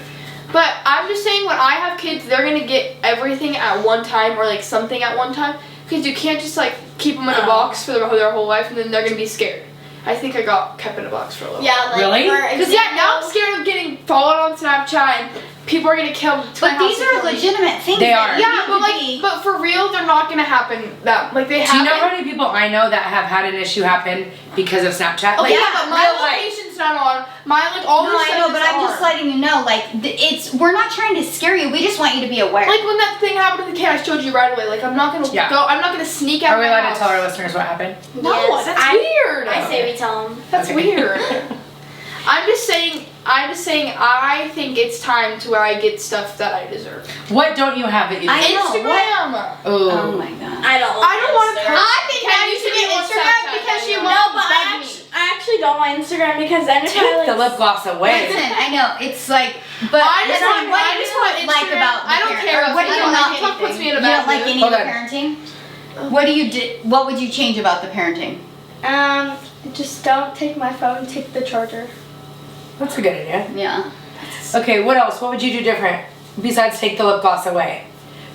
But I'm just saying, when I have kids, they're gonna get everything at one time or like something at one time, because you can't just like keep them in a box for their whole life and then they're gonna be scared. I think I got kept in a box for a little. Yeah, like Really? Because now I'm scared of getting followed on Snapchat and people are gonna kill me. but these are legitimate things. They that are. you Yeah, need but to like, be- but for real, they're not gonna happen. That like they Do you happen. know how many people I know that have had an issue happen because of Snapchat? Okay, Like, yeah, but my real life. location's not on. My like all No, the I stuff know, is but I'm just on. letting you know, like, we're not trying to scare you. We just want you to be aware. Like when that thing happened to the kid, I showed you right away. Like I'm not gonna Yeah. go. I'm not gonna sneak out. Are we of my allowed house. to tell our listeners what happened? No, Yes, that's I- weird. I say we tell them. That's Okay. weird. I'm just saying. I think it's time to where I get stuff that I deserve. What don't you have that you I do? know. Instagram. Oh my god. I don't want to. I think Can that you you should see get me on Instagram Snapchat because she then? won't No, but bug me. I actually don't want Instagram because then if I Take like the lip gloss away. Listen, I know it's like, but I just what want- I do just you want like Instagram. about? I don't care. Or what do I you don't not? like TikTok puts me in a You bad don't like mood. any Hold of the on. parenting. What do you what would you change about the parenting? Just don't take my phone. Take the charger. That's a good idea. Yeah. Okay, what else? What would you do different besides take the lip gloss away?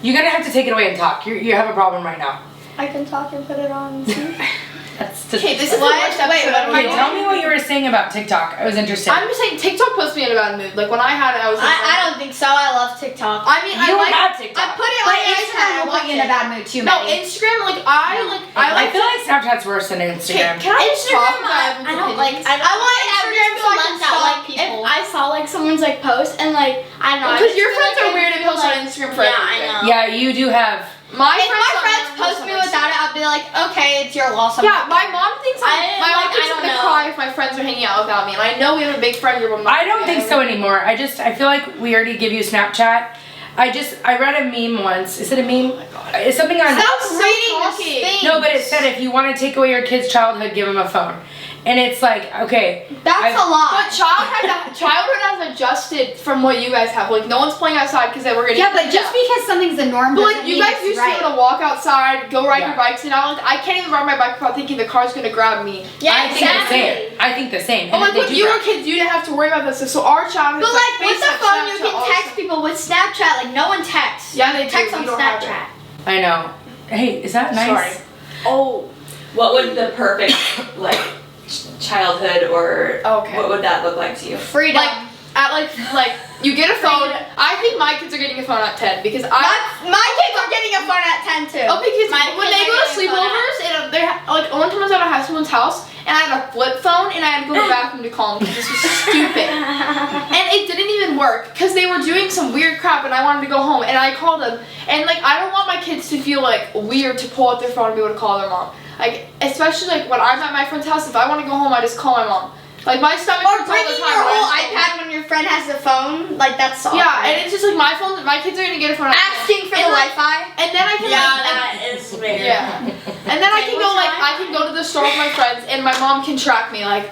You're gonna have to take it away and talk. You have a problem right now. I can talk and put it on. See? That's just. Okay, this is the What? worst Wait, episode what ever. am I Okay, tell me what you were saying about TikTok. I was interested. I'm just saying TikTok puts me in a bad mood. Like when I had it, I was. Like, I don't think so. I love TikTok. I mean, You I don't like. have TikTok. I put it But on my Instagram will put you in a bad mood too, No, Maddie. Instagram. Like I I like. feel like Snapchat's worse than Instagram. Can I just talk Instagram, about I don't like. I want Instagram so I can left out. stalk Like people. if I saw like someone's like post and like I don't know. I Because just your feel friends like are I weird and feel post on like- Instagram for Yeah, I everything. know. Yeah, you do have. If my friends don't post me post on without it, I'll be like, okay, it's your loss. Yeah, my mom thinks I my mom like, thinks I I'm don't gonna know. cry if my friends are hanging out without me, and I know we have a big friend group. I'm not I don't gonna think so anymore. I feel like we already give you Snapchat. I read a meme once. Is it a meme? It's something on. Stop reading the talking. thing. No, but it said if you want to take away your kid's childhood, give them a phone. And it's like, okay. That's a lot. But childhood has adjusted from what you guys have. Like no one's playing outside because we're getting. Yeah, but just because something's the norm But doesn't like you mean guys it's used to right. be able to walk outside, go ride Yeah. your bikes, and all. Like, I can't even ride my bike without thinking the car's gonna grab me. Yeah, I think the same. I think the same. But And like if they when do you were grab- kids, you didn't have to worry about that stuff. So our childhood. But like with the FaceTime, phone, you Snapchat, can all text this people. With Snapchat, like no one texts. Yeah, they do. text You on don't have Snapchat. I know. Hey, is that nice? Sorry. Oh. What would the perfect like childhood or Okay. what would that look like to you? Freedom. Like at like you get a phone. I think my kids are getting a phone at 10 because my kids are getting a phone at 10 too. Oh, because My when kids they are go to getting a phone sleepovers, and they like one time I was at someone's house, and I had a flip phone, and I had to go to the bathroom to call them because this was stupid, and it didn't even work because they were doing some weird crap, and I wanted to go home, and I called them, and like I don't want my kids to feel like weird to pull out their phone and be able to call their mom, like especially like when I'm at my friend's house, if I want to go home, I just call my mom. Like my stomach Or hurts all the bringing time. your when I whole just call iPad when your friend has a phone, like that's awkward. Yeah, and it's just like my phone. My kids are gonna get a phone. asking for the And, like, Wi-Fi. and then I can Yeah, like, that is weird. yeah. And then I can go like I can go to the store with my friends and my mom can track me like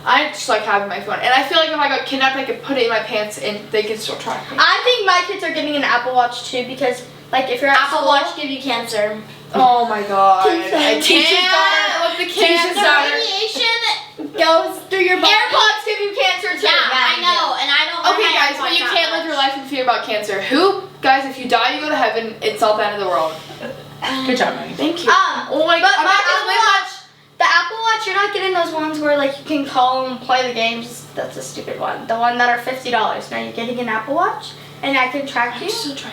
I just like having my phone. And I feel like if I got kidnapped I could put it in my pants and they can still track me. I think my kids are getting an Apple Watch too because like if you're at Apple school, Watch give you cancer. Oh my god. I Teacher's can't look the Teacher's cancer. daughter. radiation goes through your body. AirPods give you cancer too. Yeah, I know, and I don't. Okay wear my guys, but AirPods you that can't live much. your life in fear about cancer. Who guys, if you die, you go to heaven. It's not the end of the world. Good job, Maggie. Thank you. Oh my god. The Apple Watch, you're not getting those ones where like you can call and play the games. That's a stupid one. The one that are $50. Now you're getting an Apple Watch, and I can track you,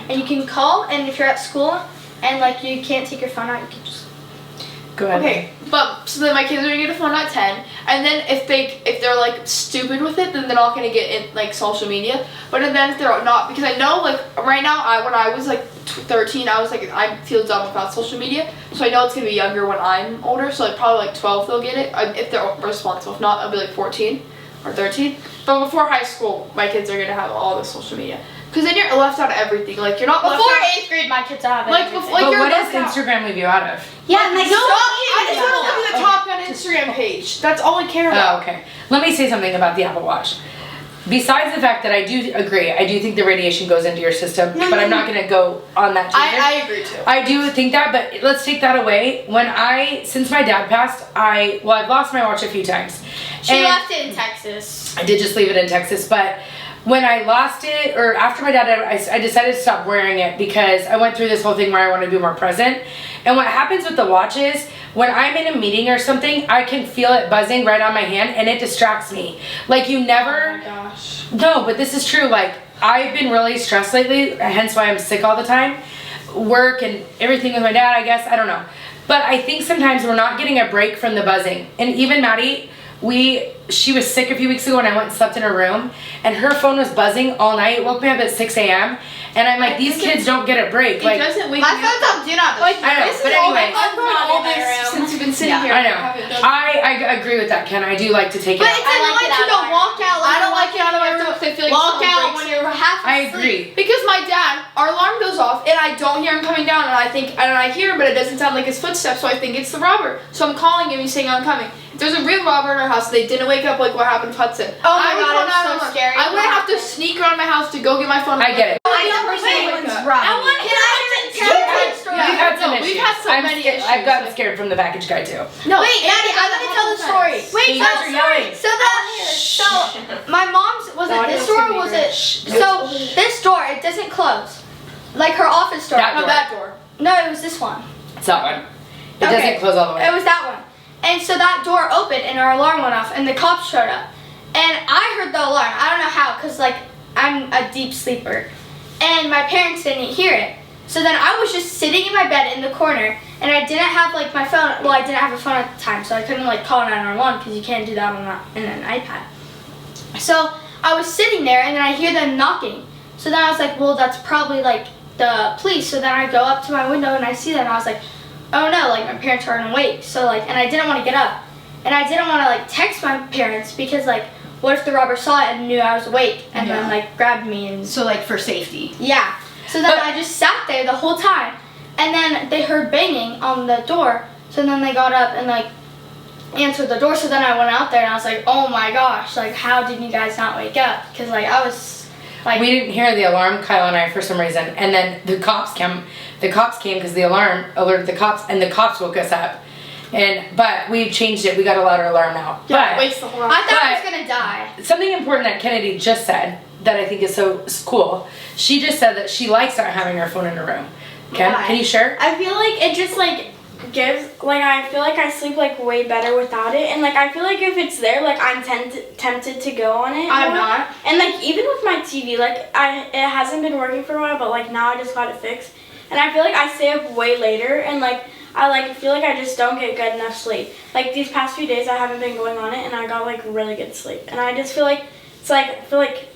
and you can call. And if you're at school and like you can't take your phone out, you can just. Go ahead. Okay, but so then my kids are gonna get a phone at 10, and then if they're like stupid with it, then they're not gonna get in like social media. But then if they're not, because I know like right now, when I was like 13, I was like I feel dumb about social media, so I know it's gonna be younger when I'm older. So like probably like 12 they'll get it if they're responsible. If not, it'll be like 14 or 13. But before high school, my kids are gonna have all the social media. Because then you're left out of everything. Like you're not Before left out. 8th grade, my kids have it. Like But you're what does left out. Instagram leave you out of? Yeah, and like No, I just want to look at the Top Gun Instagram page. That's all I care about. Oh, okay. Let me say something about the Apple Watch. Besides the fact that I do agree, I do think the radiation goes into your system, but I'm not going to go on that tangent. I agree too. I do think that, but let's take that away. Since my dad passed, I've lost my watch a few times. She And left it in Texas. I did just leave it in Texas, but when I lost it, or after my dad died, I decided to stop wearing it because I went through this whole thing where I want to be more present. And what happens with the watch is, when I'm in a meeting or something, I can feel it buzzing right on my hand, and it distracts me. Like you never. Oh my gosh. No, but this is true. Like I've been really stressed lately, hence why I'm sick all the time. Work and everything with my dad, I guess. I don't know. But I think sometimes we're not getting a break from the buzzing. And even Maddie, she was sick a few weeks ago and I went and slept in her room and her phone was buzzing all night. It woke me up at 6 a.m. And I'm like, these kids don't get a break. It Like, doesn't wake My me phone's up. on Do Not Like, I know, this but is all anyway. I've done all this since you've been sitting here. I know. haven't done- I agree with that, Ken. I do like to take it But out. it's I like annoying it to out go of my walk out. I don't like it out of my room because I feel like Walk someone out breaks when it. you're half I asleep. agree. Because my dad, our alarm goes off and I don't hear him coming down and I hear him but it doesn't sound like his footsteps, so I think it's the robber. So I'm calling him, he's saying I'm coming. If there's a real robber in our house, they didn't wake up like what happened to Hudson. Oh my I would God, call it's so 911. scary. I would have to sneak around my house to go get my phone. I get it. I never say anyone's robbing. We've had some issues. We've had so I'm many scared- issues. I've gotten scared from the package guy too. No, Wait, Maddie, I'm gonna tell the story. Hey, you guys are yelling. So my mom's, was it this door or was it? So this door, it doesn't close. Like her office door. That no, door. that door. No, it was this one. It's that one. It Okay. doesn't close all the way. It was that one. And so that door opened and our alarm went off and the cops showed up. And I heard the alarm. I don't know how, because like I'm a deep sleeper. And my parents didn't hear it. So then I was just sitting in my bed in the corner and I didn't have like my phone. Well, I didn't have a phone at the time, so I couldn't like call 911 because you can't do that on an iPad. So I was sitting there and then I hear them knocking. So then I was like, well, that's probably like the police. So then I go up to my window and I see them and I was like, oh no, like my parents aren't awake. So like, and I didn't want to get up. And I didn't want to like text my parents because like, what if the robber saw it and knew I was awake and then like grabbed me and. So like for safety. Yeah. So then I just sat there the whole time. And then they heard banging on the door. So then they got up and like answered the door. So then I went out there and I was like, oh my gosh, like how did you guys not wake up? Because like I was like. We didn't hear the alarm, Kyle and I, for some reason. And then the cops came because the alarm alerted the cops, and the cops woke us up. But we changed it. We got a louder alarm now. Yeah, But waste the whole. I thought I was gonna die. something important that Kennedy just said that I think is so cool. She just said that she likes not having her phone in her room. Ken, Why? can you share? I feel like it just like gives like I feel like I sleep like way better without it, and like I feel like if it's there, like I'm tempted to go on it. I'm more. not. And like even with my TV, like it hasn't been working for a while, but like now I just got it fixed, and I feel like I stay up way later, and like I like feel like I just don't get good enough sleep. Like these past few days I haven't been going on it, and I got like really good sleep, and I just feel like it's like I feel like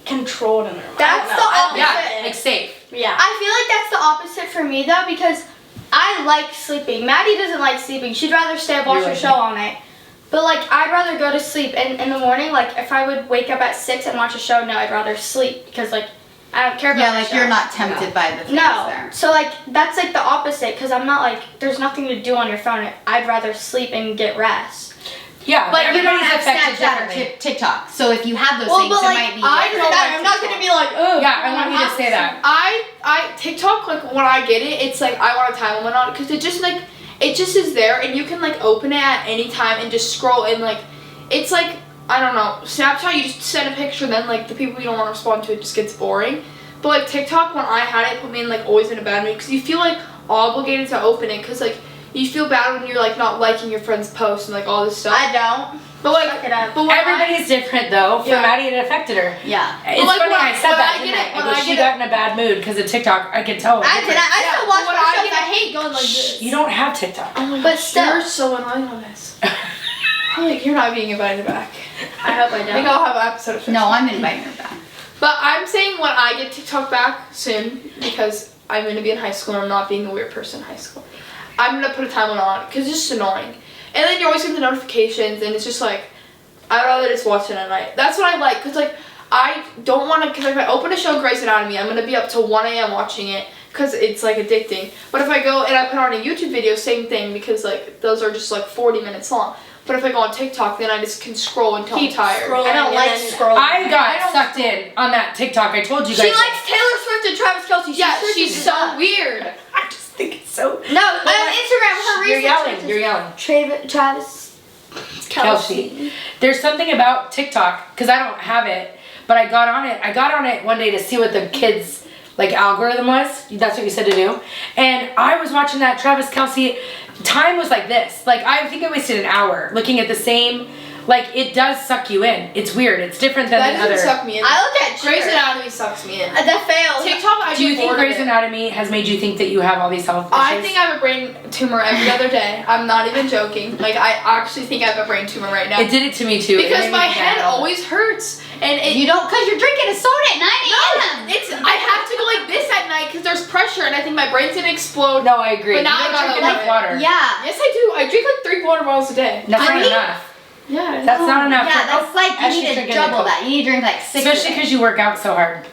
controlled in the room. That's the opposite. Yeah, like safe. Yeah. I feel like that's the opposite for me though, because I like sleeping. Maddie doesn't like sleeping. She'd rather stay up watch her show all night. But like I'd rather go to sleep, and in the morning, like if I would wake up at 6 and watch a show, no, I'd rather sleep because like I don't care about Yeah, the like show. you're not tempted by the things No, there. so like that's like the opposite because I'm not like there's nothing to do on your phone. I'd rather sleep and get rest. Yeah, But you don't everybody's have affected Snapchat or differently. TikTok. So if you have those Well, things, but it like might be I different. I'm not gonna be like, oh. Yeah, I want you to say that. I TikTok, like when I get it, it's like I want a time limit on it because it just is there and you can like open it at any time and just scroll and like it's like I don't know, Snapchat you just send a picture then like the people you don't want to respond to it just gets boring. But like TikTok, when I had it, put me in like always in a bad mood because you feel like obligated to open it because like you feel bad when you're like not liking your friend's post and like all this stuff. I don't. But like, Suck it up. but when Everybody's different though. For Yeah. Maddie, it affected her. Yeah. It's like, funny when I said when that, I didn't get it- I? when But I she get got in a bad mood because of TikTok. I could tell. I did. I still watch When my I shows. get- I hate going like this. You don't have TikTok. But still. You're so annoying on this. Like you're not being invited back. I hope I I think don't. I'll have an episode of No, I'm inviting her back. But I'm saying when I get TikTok back soon, because I'm going to be in high school and I'm not being a weird person in high school, I'm going to put a time limit on it because it's just annoying. And then you always get the notifications and it's just like, I'd rather just watch it at night. That's what I like because like, I don't want to, because if I open a show Grey's Anatomy, I'm going to be up till 1 a.m. watching it because it's like addicting. But if I go and I put on a YouTube video, same thing because like those are just like 40 minutes long. But if I go on TikTok, then I just can scroll until I'm tired. scrolling. I don't like And then- scrolling. I got sucked in on that TikTok. I told you guys. She likes Taylor Swift and Travis Kelce. Yeah, searches she's it so up. weird. I just think it's so. No, on Instagram, her You're recent yelling. You're yelling. Travis Kelsey. There's something about TikTok because I don't have it, but I got on it. I got on it one day to see what the kids like algorithm was. That's what you said to do. And I was watching that Travis Kelsey. Time was like this. Like I think I wasted an hour looking at the same. Like it does suck you in. It's weird. It's different than That the doesn't other. suck me in. I look at Grey's Grey's Anatomy sucks me in. The fails. TikTok, I Do you get think bored of Grey's it. Anatomy has made you think that you have all these health issues? I think I have a brain tumor every other day. I'm not even joking. Like I actually think I have a brain tumor right now. It did it to me too. It because made me my think I head had all always hurts, and it. You don't, because you're drinking a soda at 9 a.m. It's. I have to go like this at night because there's pressure, and I think my brain's gonna explode. No, I agree. But now you I don't gotta drink enough like- water. Yeah. Yes, I do. I drink like 3 water bottles a day. That's I not think- enough. Yeah. That's not enough. Yeah, for- that's like, I you should need to drink in double the that. You need to drink like 6 Especially of it. because you work out so hard.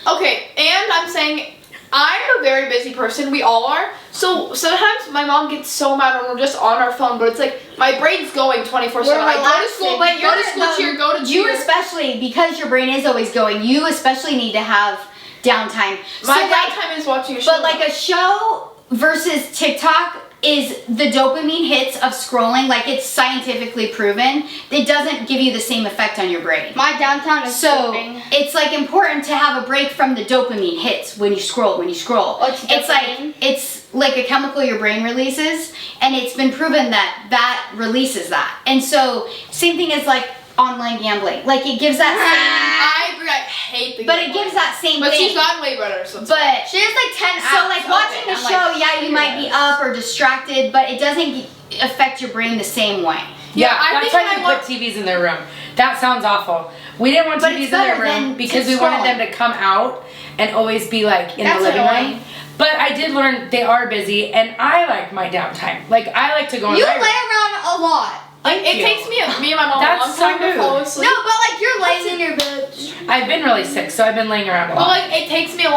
Okay, and I'm saying I'm a very busy person. We all are. So sometimes my mom gets so mad when we're just on our phone, but it's like my brain's going 24/7. I go to school, But go to school cheer, go to you cheer. especially, because your brain is always going, you especially need to have downtime. My So, like, downtime is watching a show. but like a show versus TikTok is the dopamine hits of scrolling, like it's scientifically proven. It doesn't give you the same effect on your brain. My downtown is So sleeping. it's like important to have a break from the dopamine hits when you scroll. What's It's dopamine? like it's like a chemical your brain releases, and it's been proven that releases that. And so same thing as like online gambling. Like it gives that I agree. I hate the same, but game it gives one. that same But thing. she's gotten way better. So it's But She has like 10 apps. so like watching the open. I'm show, like, yeah, you might be up or distracted, but it doesn't affect your brain the same way. Yeah, I that's think why when they I put TVs in their room. That sounds awful. We didn't want But TVs it's in their better than room because to we wanted scroll. them to come out and always be like in That's the living annoying. room. But I did learn they are busy, and I like my downtime. Like I like to go in You my lay room. around a lot. like it you. takes me and my mom That's a long so time to rude. fall asleep. No, but like you're laying in your bed. I've been really sick, so I've been laying around a But lot. like it takes me a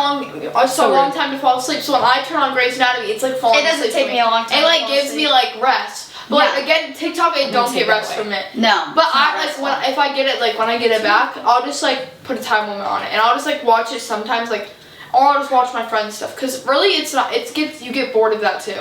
So long rude. time to fall asleep. So when I turn on Grey's Anatomy, it's like falling It doesn't asleep take for me a long time It to like fall gives me asleep. like rest. But Yeah. like again, TikTok I I'm don't gonna get take that rest away. from it. No. But it's not I like restful. when if I get it like when I get it back, I'll just like put a time limit on it, and I'll just like watch it sometimes like, or I'll just watch my friends' stuff. Cause really, it's not. You get bored of that too.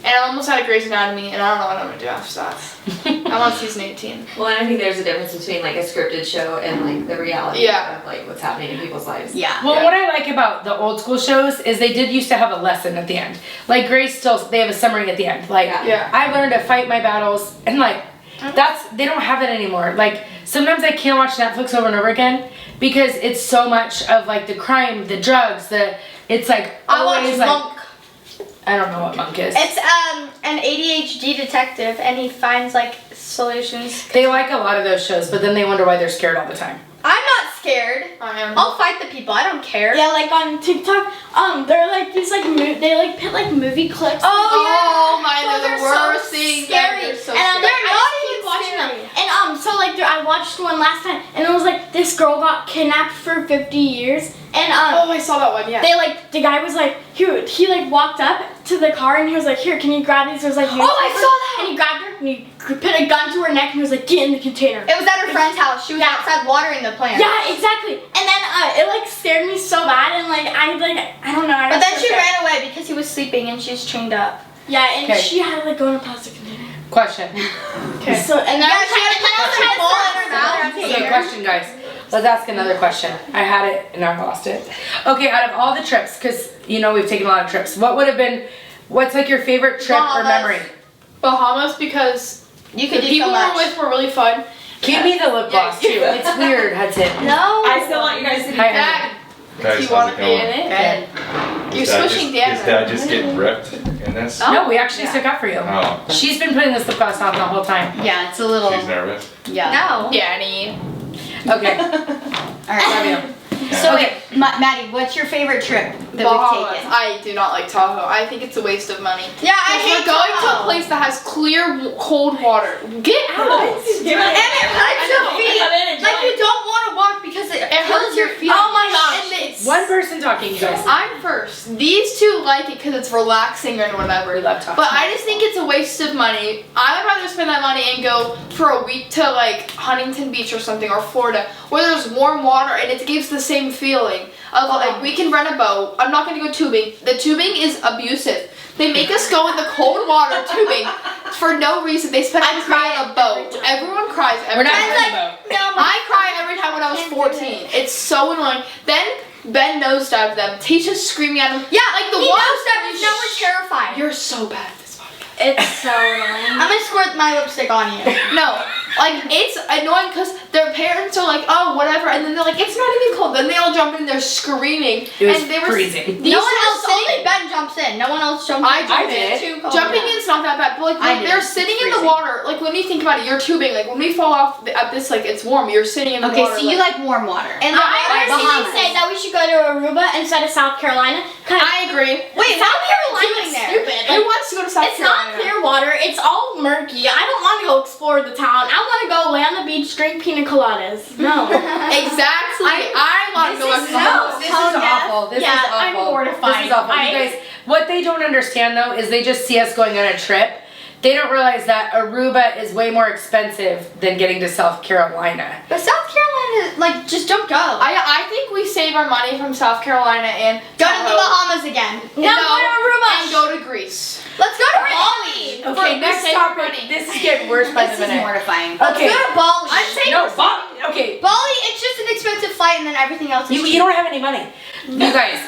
And I almost had a Grey's Anatomy, and I don't know what I'm gonna do after that. I'm on season 18. Well, and I think there's a difference between like a scripted show and like the reality Yeah. of like what's happening in people's lives. Yeah. Well, Yeah. what I like about the old school shows is they did used to have a lesson at the end. Like Grace still, they have a summary at the end. Like Yeah. I learned to fight my battles, and like they don't have it anymore. Like sometimes I can't watch Netflix over and over again because it's so much of like the crime, the drugs, it's like I watch always like Monk. I don't know what Monk is. It's an ADHD detective, and he finds like solutions. They like a lot of those shows, but then they wonder why they're scared all the time. I'm not scared. I am. I'll fight the people. I don't care. Yeah, like on TikTok, they're like these like they like put like movie clips. Oh my, Those they're the are so worst thing. scary. They're so And I'm scary. like, I just keep watching them. And so like I watched one last time, and it was like this girl got kidnapped for 50 years, and Oh, I saw that one. Yeah. they like the guy was like he like walked up to the car and he was like, here, can you grab these? It was like Oh, I saw that. And he grabbed her and he put a gun to her neck and he was like, get in the container. It was at her friend's house. She was outside watering the plants. Yeah, exactly. And then it like scared me so bad, and like I don't know. I But was then so she scared. ran away because he was sleeping and she's chained up. Yeah, and Okay. she had to like go in a plastic container. Question. Okay. So and then Yeah, I was she had trying a ball in her mouth. Okay, question, guys. Let's ask another question. I had it and now I lost it. Okay, out of all the trips, because you know we've taken a lot of trips, what's like your favorite trip or memory? Bahamas, because You could the do people so we were much. with were really fun. Give me the lip gloss too. It's weird, Hudson. No. I still want you guys to be Hi, Dad, Guys, do you how's want it to be in going? it? Good. You're squishing Is Dan. Dad just getting ripped in this? No, we actually took up for you. Oh, She's been putting this lip gloss on the whole time. Yeah, it's a little. she's nervous. Yeah. No. Danny. Okay, All right. love you. So wait, Maddie, what's your favorite trip that Bahamas. we've taken? I do not like Tahoe. I think it's a waste of money. Yeah, I Because hate we're going to a Tahoe. place that has clear, cold water. Get out! And it hurts your feet. Come in and Like join. you don't want to walk because it hurts your feet. Oh my gosh. And it's- One person talking, you guys. I'm first. These two like it because it's relaxing and whatever. We love Tahoe. But I just think it's a waste of money. I would rather spend that money and go for a week to like Huntington Beach or something, or Florida, where there's warm water and it gives the same feeling of like we can rent a boat. I'm not gonna go tubing. The tubing is abusive. They make us go in the cold water tubing for no reason. They spend us on a boat. Everyone cries every We're not time. talking about. I cry every time when I was 14. It's so annoying. Then Ben nosedived them. Teisha's screaming at him. Yeah, like the he water knows that was now we're terrified. You're so bad at this podcast. It's so annoying. I'm gonna squirt my lipstick on you. No, like it's annoying because their parents are like, oh, whatever, and then they're like, it's not even cold. Then they all jump in, they're screaming, It was and they were freezing. These No one were else. sitting- Only Ben jumps in. No one else jumps in. I did. did. Jumping in's not that bad, but like I when did. they're sitting in the Freezing. water, like when you think about it, you're tubing. Like when we fall off at this, like it's warm. You're sitting in the Okay, water. so you like warm water. And I I honestly Bahamas. say that we should go to Aruba instead of South Carolina. I agree. Wait, South what are you Carolina's doing there? stupid. Who wants to go to South It's not Carolina? clear water. It's all murky. I don't want to go explore the town. I want to go lay on the beach, drink pina coladas. No. Exactly. I want to go back to Bahamas. This is Tone deaf. awful. This Yeah, is awful. I'm mortified. This is awful. You guys, what they don't understand though is they just see us going on a trip. They don't realize that Aruba is way more expensive than getting to South Carolina. But South Carolina, like, just don't go. I think we save our money from South Carolina and Go to the Tahoe. Bahamas again. No, go to Aruba. and go to Greece. Let's go to Bali. Okay, next topic. This is getting worse by This the is minute. mortifying. Let's Okay. go to Bali. No, okay. Bali, it's just an expensive flight, and then everything else is You don't have any money. You guys,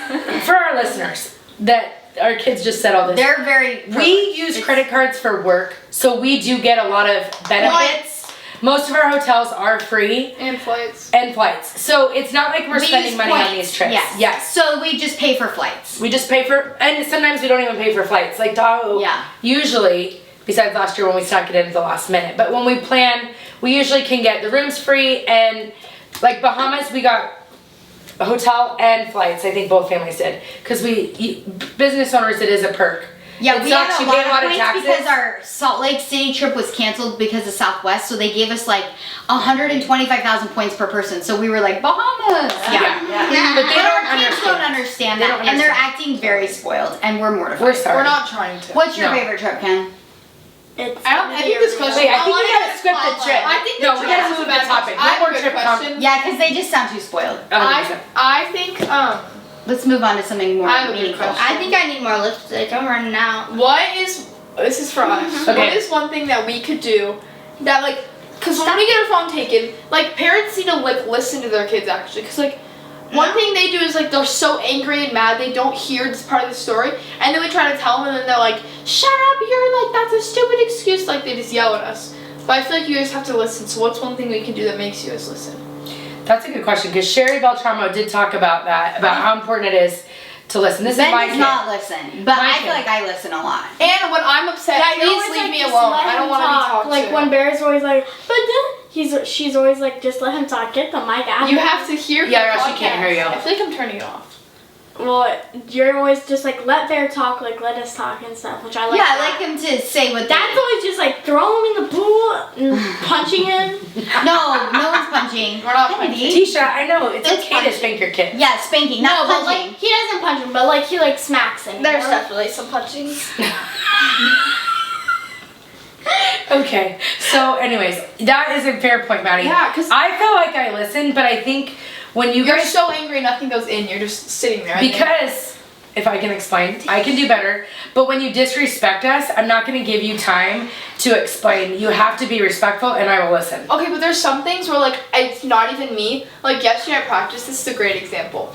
for our listeners, that our kids just said all this. They're very. We use credit cards for work, so we do get a lot of benefits. Most of our hotels are free And flights. and flights. So it's not like we're We spending use money on points. these trips. Yes. So we just pay for flights. We just pay for, and sometimes we don't even pay for flights. Like Tahoe, Yeah. usually, besides last year when we snuck it in at the last minute. But when we plan, we usually can get the rooms free, and like Bahamas, we got a hotel and flights. I think both families did. Because business owners, it is a perk. Yeah, It's we not- had you a pay lot a of lot of points taxes. because our Salt Lake City trip was canceled because of Southwest, so they gave us like 125,000 points per person. So we were like, Bahamas. Yeah. But they But our don't kids don't understand. understand They that, don't and they're understand. acting very spoiled, and we're mortified. We're sorry. We're not trying to. What's your No. favorite trip, Ken? It's I think this question. Wait, I think wanna we gotta get script the Paula. trip. I think No, the we trip gotta is move a the bad topic. question. No I have more a good trip question. Yeah, because they just sound too spoiled. 100%. I think Let's move on to something more I have a good meaningful. question. I think I need more lipstick. I'm running out. this is for us. Okay. What is one thing that we could do that like, cause when we get our phone taken, like parents need to like listen to their kids actually, cause like one thing they do is like they're so angry and mad they don't hear this part of the story, and then we try to tell them and then they're like, shut up, you're like, that's a stupid excuse, like they just yell at us. But I feel like you guys have to listen, so what's one thing we can do that makes you guys listen? That's a good question, because Sherry Beltramo did talk about that, about how important it is to listen. This Ben is my does kid. not listen, but My I kid. feel like I listen a lot. And when I'm upset, Yeah, you're please always leave like, me just alone. let I don't him want to be talk. talked Like to. when Bear's always like, but then she's always like, just let him talk. Get the mic out. You have to hear Yeah, the or else she can't podcast. hear you. I feel like I'm turning it off. Well, you're always just like, let Bear talk, like let us talk and stuff, which I like. Yeah, I that. like him to say what Dad's always just like throwing him in the pool and punching him. No one's punching. We're not Kennedy. Tisha, I know, it's It's okay to spank your kid. Yeah, spanking, No, not but punching. like he doesn't punch him, but like he like smacks him. There's you know? definitely some punching. Okay, so anyways, that is a fair point, Maddie. Yeah, 'cause- I feel like I listen, but I think when you You're guys, so angry nothing goes in. You're just sitting there. because if I can explain. I can do better. But when you disrespect us, I'm not going to give you time to explain. You have to be respectful, and I will listen. Okay, but there's some things where, like, it's not even me. Like, yesterday at practice, this is a great example.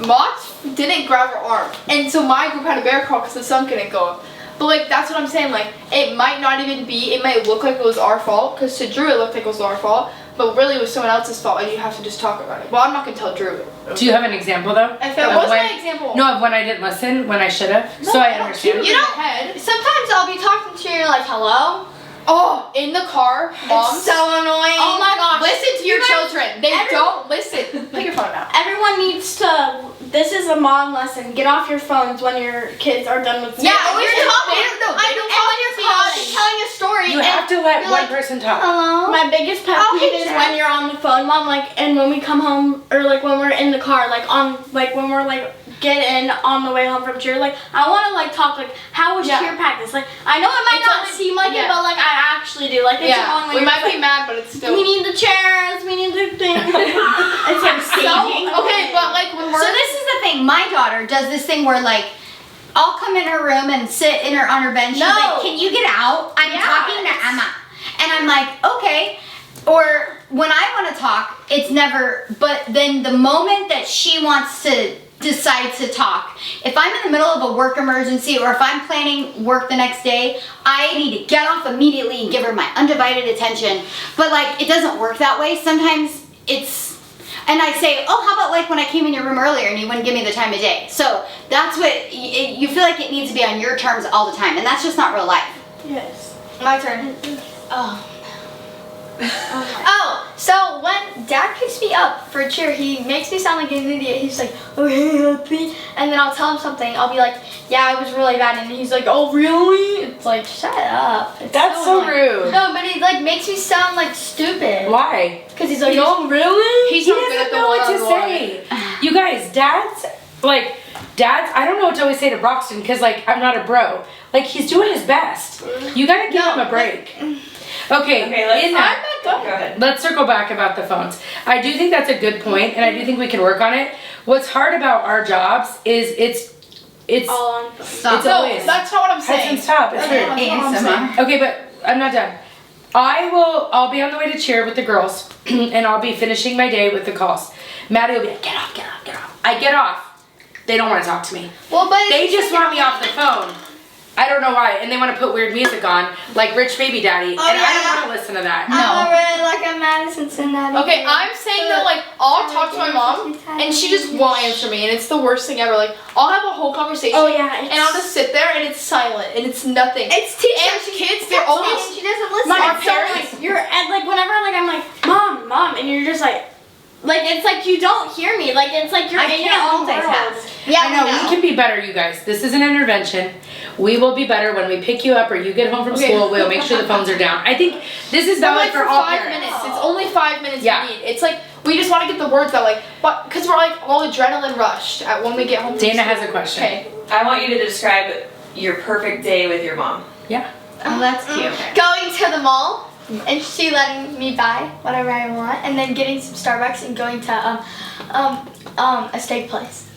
Mox didn't grab her arm, and so my group had a bear crawl because the sun couldn't go up. But, like, that's what I'm saying. Like, it might not even be, it might look like it was our fault, because to Drew it looked like it was our fault, but really it was someone else's fault, and you have to just talk about it. Well, I'm not going to tell Drew. Do you have an example, though? If it was my example. No, of when I didn't listen, when I should have. No, so I don't understand. keep it You in don't- your head. Sometimes I'll be talking to you, you're like, hello? Oh, in the car, Mom. It's so annoying. Oh my gosh. Listen to your You guys- children. They don't listen. Put your phone out. Everyone needs to. This is a mom lesson. Get off your phones when your kids are done with school. Yeah, always you're talking. no, I they don't don't when you're talk telling a story. You and have to let you're one like, person talk. hello? My biggest pet Oh, peeve hey, is Dad. when you're on the phone, Mom. Like, and when we come home, or like when we're in the car, like when we're like getting on the way home from cheer. Like, I want to like talk. Like, how was cheer practice? Like, I know it might It's not only- seem like yeah. it, but like I actually do. Like, it's Yeah, annoying when we you're might just be mad, but it's still. we need the chairs. We need the thing. It's like staging. Okay, but like when we're. So this is the thing. My daughter does this thing where like I'll come in her room and sit in her on her bench. She's No. like, "Can you get out? I'm Yeah, talking to Emma." And I'm like, "Okay." Or when I want to talk, it's never. But then the moment that she wants to decide to talk, if I'm in the middle of a work emergency or if I'm planning work the next day, I need to get off immediately and give her my undivided attention. But like, it doesn't work that way. Sometimes it's. And I say, oh, how about like when I came in your room earlier and you wouldn't give me the time of day? So that's what, you feel like it needs to be on your terms all the time. And that's just not real life. Yes. My turn. Oh. Oh, so when Dad picks me up for cheer, he makes me sound like an idiot. He's like, okay, help me. And then I'll tell him something. I'll be like, yeah, it was really bad. And he's like, oh, really? It's like, shut up. It's That's so annoying. rude. No, but he like makes me sound like stupid. Why? Because he's like, oh, really? He's He not good at doesn't the know what to one-on-one. say. You guys, dads, I don't know what to always say to Broxton because, like, I'm not a bro. Like, he's doing his best. You gotta give him a break. Okay, Okay, in that, Go ahead. let's circle back about the phones. I do think that's a good point, and I do think we can work on it. What's hard about our jobs is it's All on phone. Stop. It's No, always that's not what I'm heads saying. and stop. It's Okay, rude. that's not what I'm saying. ASMR. Okay, but I'm not done. I'll be on the way to cheer with the girls, and I'll be finishing my day with the calls. Maddie will be like, get off, get off, get off. I get off. They don't want to talk to me. Well, but They just want me off the phone. I don't know why. And they want to put weird music on, like Rich Baby Daddy. Oh, and I yeah. don't want to listen to that. I'm really like a Madison Cincinnati. Okay, I'm saying that like I'll talk to my mom and she just won't answer me, and it's the worst thing ever. Like I'll have a whole conversation, Oh, yeah, and I'll just sit there and it's silent and it's nothing. It's Teisha. And She kids, keeps they're texting always- and she doesn't listen. My Our parents, parents- like, you're and like whenever like I'm like mom, and you're just like it's like you don't hear me. Like it's like you're I in your can't own world. multitask. Yeah, I know, we can be better, you guys. This is an intervention. We will be better when we pick you up or you get home from Okay. school. We'll make sure the phones are down. I think this is But valid like for for all 5 parents. minutes. It's only 5 minutes Yeah. we need. It's like we just want to get the words out, like, but because we're like all adrenaline rushed at when we get home. from Dana school. has a question. Okay. I want you to describe your perfect day with your mom. Yeah. Oh, that's cute. Going to the mall and she letting me buy whatever I want, and then getting some Starbucks and going to a steak place.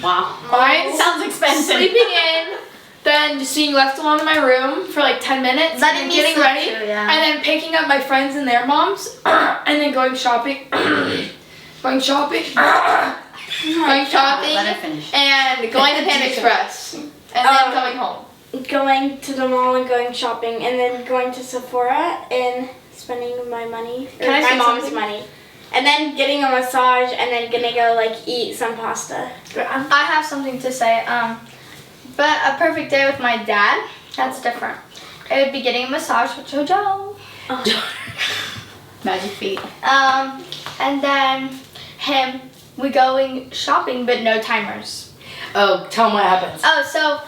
Wow. Mine Sounds expensive. sleeping in, then just being left alone in my room for like 10 minutes, Letting and me getting sleep ready, too, yeah. and then picking up my friends and their moms, and then going shopping, going shopping, going shopping, Let her finish. and going to Panda Express, and then coming home. Going to the mall and going shopping, and then going to Sephora and spending my money, Can I my say mom's something? money, and then getting a massage, and then gonna go like eat some pasta. I have something to say. But a perfect day with my dad, that's different. It would be getting a massage with JoJo. Magic feet. And then we going shopping, but no timers. Oh, tell them what happens. Oh, so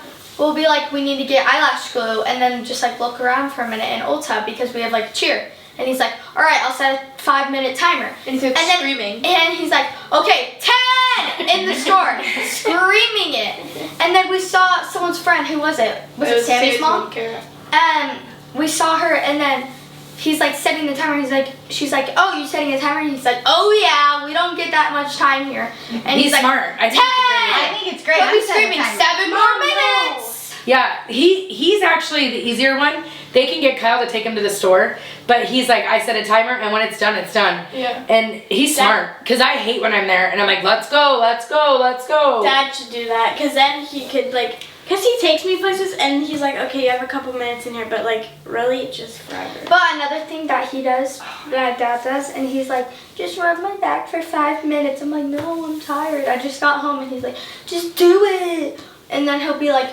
we'll be like, we need to get eyelash glue, and then just like look around for a minute in Ulta because we have like cheer. And he's like, all right, I'll set a 5-minute timer. And he's like And then- screaming. And he's like, okay, 10 in the store, screaming it. And then we saw someone's friend. Who was it? Was it Sammy's mom? Kara. And we saw her, and then he's like setting the timer. She's like, oh, you setting a timer? And he's like, oh yeah, we don't get get that much time here. And He's like, smart. I think it's a great idea. I think it's great. he'll be I'm setting a screaming, timer. 7 more minutes. Yeah, he's actually the easier one. They can get Kyle to take him to the store, but he's like, I set a timer, and when it's done, it's done. Yeah. And he's smart, because I hate when I'm there, and I'm like, let's go, let's go, let's go. Dad should do that, because then he could, like, because he takes me places, and he's like, okay, you have a couple minutes in here, but, like, really, just forever. But another thing that he does, that Dad does, and he's like, just rub my back for 5 minutes. I'm like, no, I'm tired. I just got home, and he's like, just do it. And then he'll be like,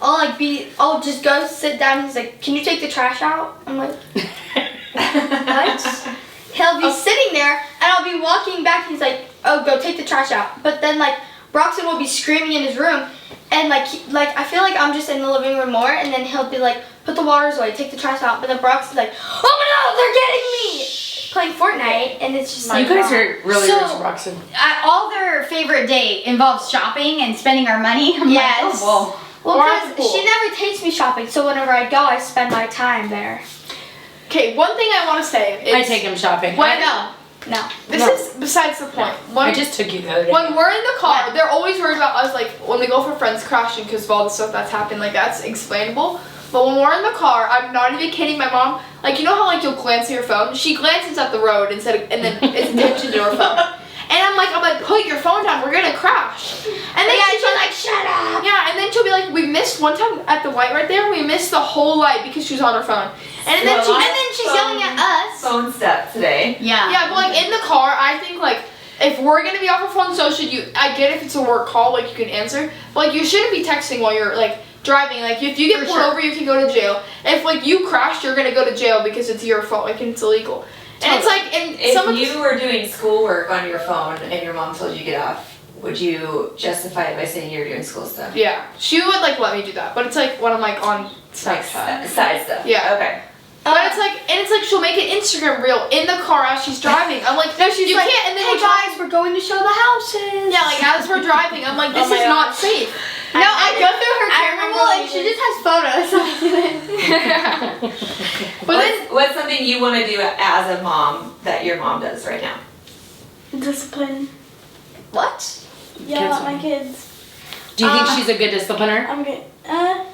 I'll just go sit down. He's like, can you take the trash out? I'm like, what? He'll be sitting there, and I'll be walking back. He's like, oh, go take the trash out. But then, like, Broxton will be screaming in his room, and I feel like I'm just in the living room more, and then he'll be like, put the waters away, take the trash out. But then Broxton's like, oh no, they're getting me! Playing Fortnite, and it's just like, You guys are really So- rich, Roxanne. All their favorite day involves shopping and spending our money. I'm Yes. like, oh, well, Or at the because she pool. never takes me shopping, so whenever I go, I spend my time there. Okay, one thing I want to say is I take him shopping. No. this is besides the point. I just took you the other day. When we're in the car, they're always worried about us, like, when we go for friends crashing because of all the stuff that's happened. Like, that's explainable. But when we're in the car, I'm not even kidding. My mom, like, you know how, like, you'll glance at your phone? She glances at the road and then it's attention to her phone. And I'm like, put your phone down. We're going to crash. And then she's like, shut up. Yeah, and then she'll be like, we missed one time at the light right there. We missed the whole light because she was on her phone. And then she's yelling at us. Phone step today. yeah. yeah, but like in the car, I think like if we're gonna be off our phone, so should you. I get if it's a work call, like you can answer, but like you shouldn't be texting while you're like driving. Like if you get pulled over, you can go to jail. If like you crashed, you're gonna go to jail because it's your fault. Like and it's illegal. And it's like and If you were doing schoolwork on your phone and your mom told you to get off, would you justify it by saying you're doing school stuff? yeah, she would like let me do that, but it's like when I'm like on Like Snapchat. side stuff. Yeah. Okay. But it's like she'll make an Instagram reel in the car as she's driving. I'm like, no, she's You like, can't, and then hey hey guys, we're going to show the houses. yeah, like as we're driving, I'm like, this Oh my is not gosh. safe. No, I go through her I camera remember roll, and when she you just has photos. But then What's something you want to do as a mom that your mom does right now? Discipline. What? Yell at my kids. Do you think she's a good discipliner? I'm good.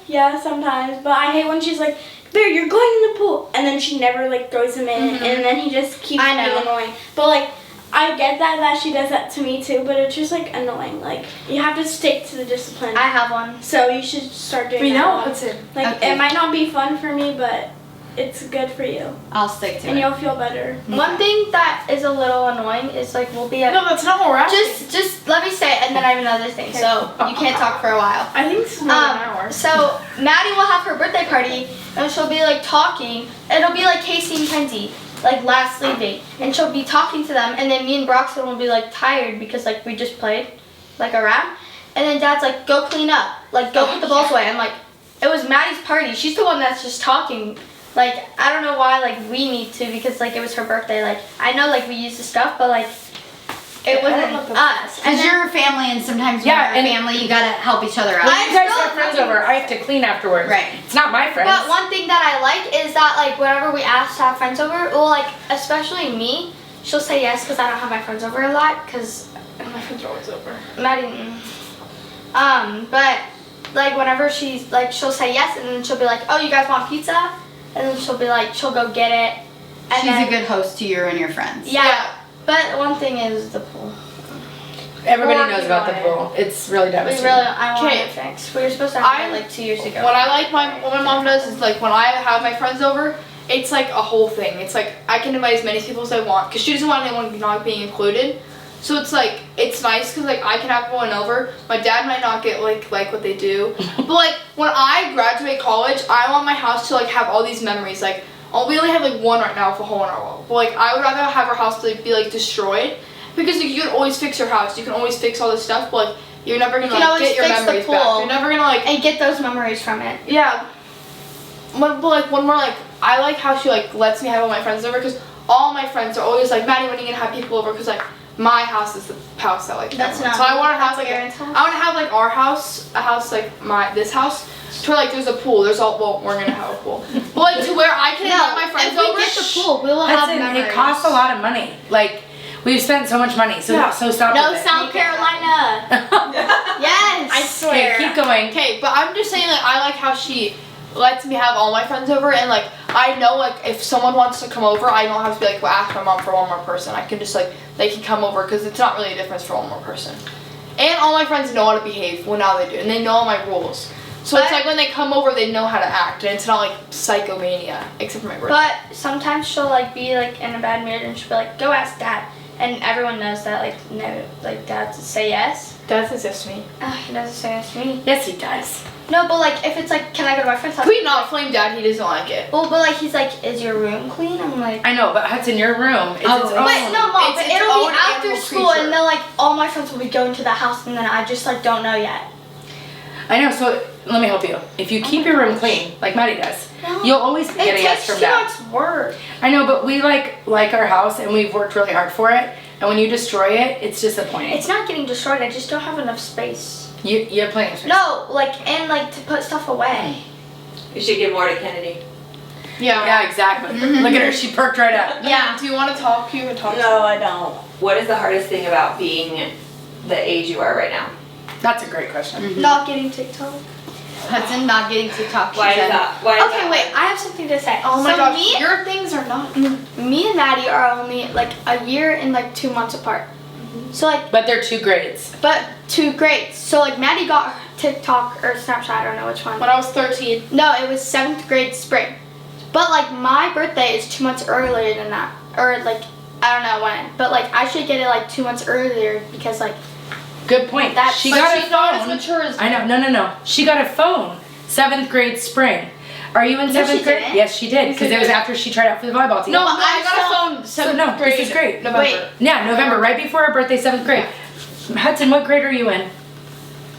Yeah, sometimes. But I hate when she's like, Bear, you're going in the pool. And then she never, like, throws him in. And then he just keeps I know. being annoying. But, like, I get that she does that to me, too. But it's just, like, annoying. Like, you have to stick to the discipline. I have one. So you should start doing we that. know more. Hudson. Like, Okay. it might not be fun for me, but it's good for you. I'll stick to And it. you'll feel better. One thing that is a little annoying is like we'll be at No, that's not what we're asking. just let me say it, and then I have another thing. So you can't talk for a while. I think it's more than an hour. So Maddie will have her birthday party, and she'll be like talking. It'll be like Casey and Kenzie, like last leaving, and she'll be talking to them, and then me and Broxton will be like tired because like we just played, like a round, and then Dad's like, go clean up, like go put the balls away. I'm like, it was Maddie's party. She's the one that's just talking. Like, I don't know why, like, we need to, because, like, it was her birthday. Like, I know, like, we used the stuff, but, like, it wasn't us. Because you're family, and sometimes when Yeah, you're and- family, you gotta help each other out. When you guys still have friends over, I have to clean afterwards. Right. It's not my friends. But one thing that I like is that, like, whenever we ask to have friends over, well, like, especially me, she'll say yes because I don't have my friends over a lot, because My friends are always over. Maddie, but, like, whenever she's, like, she'll say yes, and then she'll be like, oh, you guys want pizza? And then she'll be like, she'll go get it. And She's then, a good host to you and your friends. Yeah, but one thing is the pool. Everybody Or knows about the you pool. It's really We devastating. I want Okay. it fixed. We were supposed to have it, like, 2 years ago. What I like what my mom does is like when I have my friends over, it's like a whole thing. It's like I can invite as many people as I want because she doesn't want anyone not being included. So it's like it's nice because like I can have everyone over. My dad might not get like what they do, but like when I graduate college, I want my house to like have all these memories. Like we only have like one right now with a hole in our wall, but like I would rather have our house to be like destroyed because like, you can always fix your house. You can always fix all this stuff, but like you're never gonna You can like always get your fix the memories back. pool. You're never gonna like And get those memories from it. yeah. But like when we're like, I like how she like lets me have all my friends over because all my friends are always like, Maddie, when are you gonna have people over? Because like my house is the house that like That's everyone- not. So I want to have like Aaron's house. I want to have like our house, a house like this house, to where like there's a pool. There's all well we're gonna have a pool, but like to where I can invite my friends if we over. get the pool, we will have Listen, memories. it costs a lot of money. Like, We've spent so much money, so Yeah. so stop No, with it. South Carolina. Yes. I swear. Okay, keep going. Okay, but I'm just saying, like, I like how she lets me have all my friends over, and like I know, like, if someone wants to come over, I don't have to be like, well, ask my mom for one more person. I can just like, they can come over because it's not really a difference for one more person. And all my friends know how to behave. Well, now they do, and they know all my rules. So it's But- like when they come over, they know how to act, and it's not like psychomania, except for my birthday. But sometimes she'll like be like in a bad mood and she'll be like, go ask dad. And everyone knows that like no, like dad to say yes. That's just me. He doesn't say yes to me. Yes, he does. No, but like if it's like, can I go to my friend's house? Can we not flame dad? He doesn't like it. Well, but like he's like, is your room clean? I'm like. I know, but Hudson, your room is its own. But no, mom. It's But its it'll own be after animal school, creature. and then like all my friends will be going to the house, and then I just like don't know yet. I know, so let me help you. If you keep your room clean, like Maddie does, No. you'll always get a It yes takes from too dad. much work. I know, but we like our house and we've worked really hard for it. And when you destroy it, it's disappointing. It's not getting destroyed. I just don't have enough space. You have plenty of space. No, like and like to put stuff away. You should give more to Kennedy. Yeah, exactly. Look at her, she perked right up. Yeah. Do you want to talk? You can talk. No, I don't. What is the hardest thing about being the age you are right now? That's a great question. Not getting TikTok. Hudson not getting TikTok. she Why is said. that? Why is Okay, that? wait. I have something to say. Oh my so gosh, your things are not. me and Maddie are only like a year and like 2 months apart. So like, But they're 2 grades. but 2 grades. So like Maddie got TikTok or Snapchat. I don't know which one. When I was 13. No, it was 7th grade spring. But like my birthday is 2 months earlier than that, or like I don't know when. But like I should get it like 2 months earlier because like Good point. That's- She But got she's a not as phone. mature as I know. No. She got a phone. 7th grade spring. Are you in No, 7th she grade? didn't. Yes, she did. Because it was after she tried out for the volleyball team. No, but I I'm got a phone So 7th no, grade. this is great. November. Wait. Yeah, November, right before her birthday, 7th grade. Hudson, what grade are you in?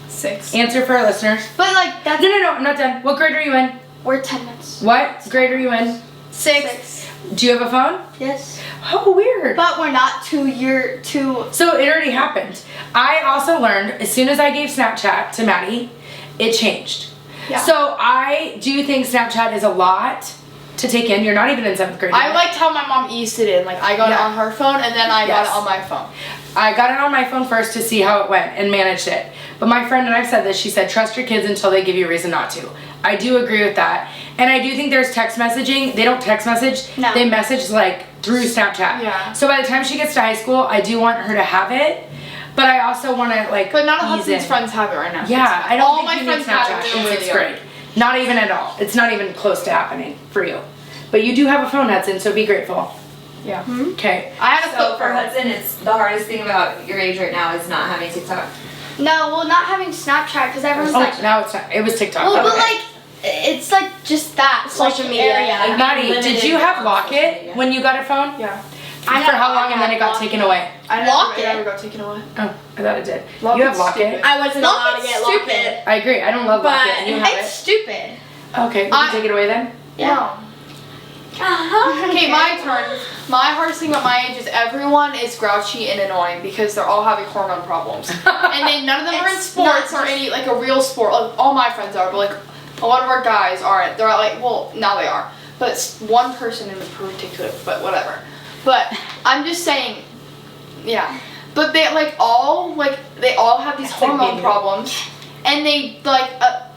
6. Answer for our listeners. but like that's No, I'm not done. What grade are you in? we're 10 minutes. What grade are you in? 6. Do you have a phone? Yes. Oh, weird. But we're not 2 year 2. So it already happened. I also learned as soon as I gave Snapchat to Maddie, it changed. Yeah. So I do think Snapchat is a lot to take in. You're not even in 7th grade I yet. liked how my mom eased it in. Like I got it Yeah. on her phone and then I got Yes. it on my phone. I got it on my phone first to see how it went and managed it. But my friend, and I've said this, she said, trust your kids until they give you a reason not to. I do agree with that. And I do think there's text messaging. They don't text message. No. They message like through Snapchat. Yeah. So by the time she gets to high school, I do want her to have it. But I also want to like But none of ease Hudson's in. friends have it right now. Yeah, I don't All think my you need friends have Snapchat it. in They're 6th really grade. Not even at all. It's not even close to happening for you. But you do have a phone, Hudson, so be grateful. Yeah. Okay. I had a So flip for phone. Hudson, it's the hardest thing about your age right now is not having TikTok. No, well, not having Snapchat because everyone's Oh, like, now it's not. It was TikTok. well, but Okay. like, it's like just that Social like, media. area. Maddie, did limited you have on Lock social It media. when you got a phone? Yeah. For how long and then it got taken away? I Lock never it. got taken away. Oh, I thought it did. Lock You have It's Lock It? stupid. I wasn't Lock allowed to It's get Lock stupid. It. I agree. I don't love Lock It. And you have It's it. stupid. Okay, we can take it away then? Yeah. Okay, my turn. My hardest thing about my age is everyone is grouchy and annoying because they're all having hormone problems. And then none of them are in It's sports not or any, like a real sport. Like, all my friends are, but like a lot of our guys aren't. They're like, well, now they are. But one person in particular, but whatever. But I'm just saying, yeah. But they they all have these That's like hormone baby. problems, and they like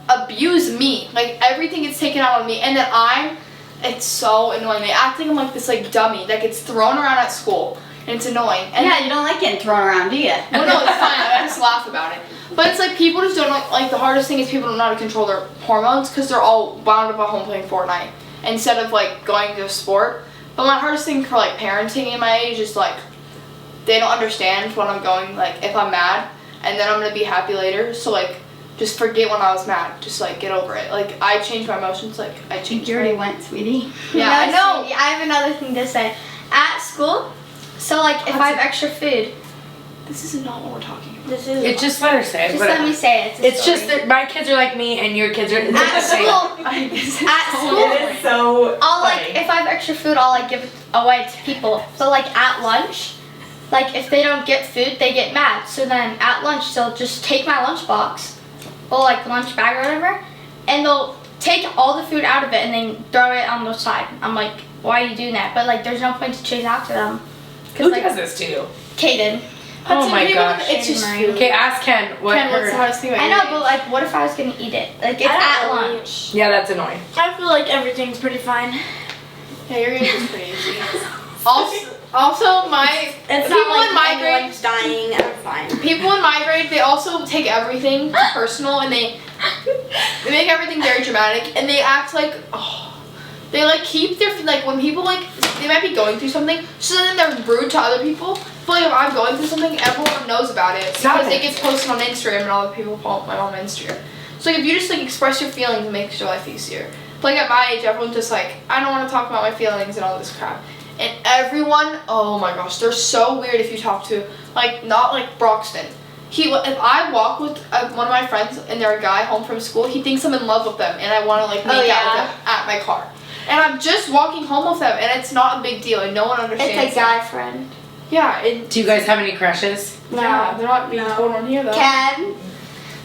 abuse me. Like everything gets taken out on me, and then it's so annoying. They act like I'm like this like dummy that gets thrown around at school, and it's annoying. And Yeah, you don't like getting thrown around, do you? well, no, it's fine. I just laugh about it. But it's like people just don't like the hardest thing is people don't know how to control their hormones because they're all wound up at home playing Fortnite instead of like going to a sport. But my hardest thing for like parenting in my age is like they don't understand when I'm going like if I'm mad and then I'm gonna be happy later. So like just forget when I was mad. Just like get over it. Like I change my emotions. Like I change. You already went, sweetie. Yeah, No, I know. sweetie, I have another thing to say. At school, so like if I have extra food, This is not what we're talking about. This is. It just let her say it. just whatever. let me say it. It's just that my kids are like me and your kids are it's At the same. school, at school, It is so I'll like funny. if I have extra food, I'll like give it away to people. But like at lunch, like if they don't get food, they get mad. So then at lunch, they'll just take my lunchbox, or like lunch bag or whatever, and they'll take all the food out of it and then throw it on the side. I'm like, why are you doing that? But like, there's no point to chase after them. Who does this to you? Kaden. Oh my gosh. It's just food. Okay, ask Ken what Ken, what's the her... hardest thing about I your know, age? but like, what if I was gonna eat it? Like, it's at lunch. Yeah, that's annoying. I feel like everything's pretty fine. Yeah, your age is pretty easy. Also, my It's people not like in my grade, anyone's dying. I'm fine. people in my grade, they also take everything personal and they make everything very dramatic and they act like they like keep their like when people like they might be going through something, so then they're rude to other people. But like if I'm going through something, everyone knows about it because it gets posted on Instagram and all the people follow my mom on Instagram. So like if you just like express your feelings, it makes your life easier. But like at my age, everyone's just like, I don't want to talk about my feelings and all this crap. And everyone, oh my gosh, they're so weird if you talk to, like, not like Broxton. If I walk with one of my friends and they're a guy home from school, he thinks I'm in love with them and I want to like make out with them at my car. And I'm just walking home with them and it's not a big deal and no one understands. It's a guy friend. Yeah. Do you guys have any crushes? Yeah, they're not being told on here though. Ken.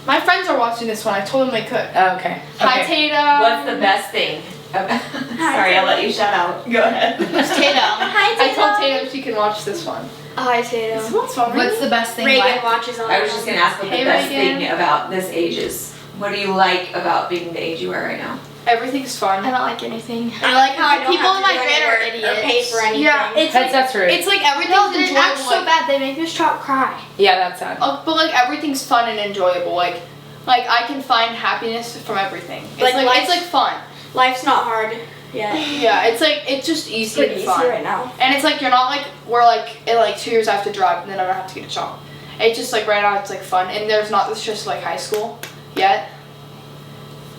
My friends are watching this one. I told them they could. Oh, okay. Hi, Okay. Tatum. What's the best thing? Sorry, I'll let you shout out. Go ahead. Who's Tatum? I told Tatum she can watch this one. Hi, Tatum. This one's fun. What's the best thing? Reagan What? watches all I was just gonna ask what the Hey, best Reagan. thing about this age is. What do you like about being the age you are right now? Everything's fun. I don't like anything. I like how I don't People have in to my do grade any are work idiots. or pay for anything. Yeah, it's like That's rude. it's like everything's No, they enjoyable. act so bad. They make me stop cry. Yeah, that's sad. But like everything's fun and enjoyable. Like I can find happiness from everything. It's Like, like life- it's like fun. Life's not hard yet. Yeah, it's just easy Pretty and easy fun. right now. And it's like you're not like we're like in like 2 years I have to drive and then I'm gonna have to get a job. It's just like right now it's like fun and there's not this just like high school yet.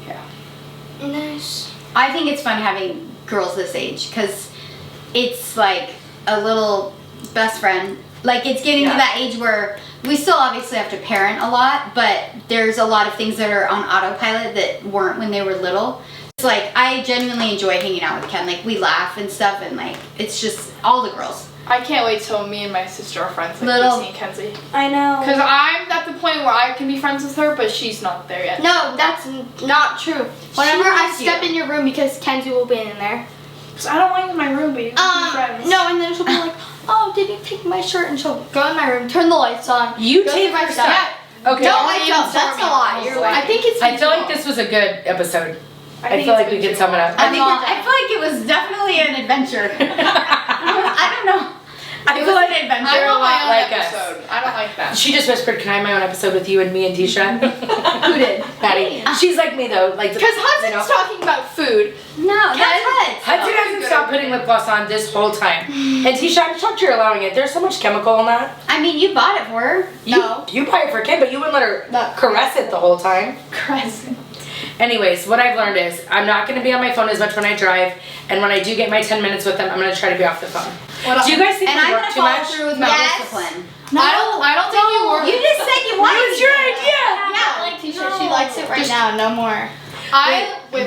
Yeah. Nice. I think it's fun having girls this age because it's like a little best friend. Like it's getting to that age where we still obviously have to parent a lot, but there's a lot of things that are on autopilot that weren't when they were little. It's like I genuinely enjoy hanging out with Ken. Like we laugh and stuff, and like it's just all the girls. I can't wait till me and my sister are friends like Little- Casey and Kenzie. I know. Because I'm at the point where I can be friends with her, but she's not there yet. No, that's not true. Whenever She I loves step you. in your room because Kenzie will be in there. Because I don't like in my room, but you can be friends. No, and then she'll be like, "Oh, did you take my shirt?" And she'll go in my room, turn the lights on. You go take through my her stuff. stuff. Okay. No, Don't I even don't. start That's me a off. lie. You're I right. think it's. I feel like this was a good episode. I feel it's like we been could too sum it long. up. I feel like it was definitely an adventure. I don't know. I feel like I they're a want my lot own like us. episode. I don't like that. She just whispered, "Can I have my own episode with you and me and Teisha?" Who did? Patty. She's like me though, like Because Hudson's talking about food. No, that's right. Hudson hasn't stopped putting lip gloss on this whole time. And Teisha, I'm shocked you're allowing it. There's so much chemical in that. I mean, you bought it for her. You buy it for a kid, but you wouldn't let her caress it the whole time. Crescent. Anyways, what I've learned is I'm not going to be on my phone as much when I drive, and when I do get my 10 minutes with them, I'm going to try to be off the phone. Do you guys think And we I'm work gonna too follow much? through with my discipline. I don't think you work. You just said you wanted It was your idea. Yeah, like Teisha, she likes it right now. No more.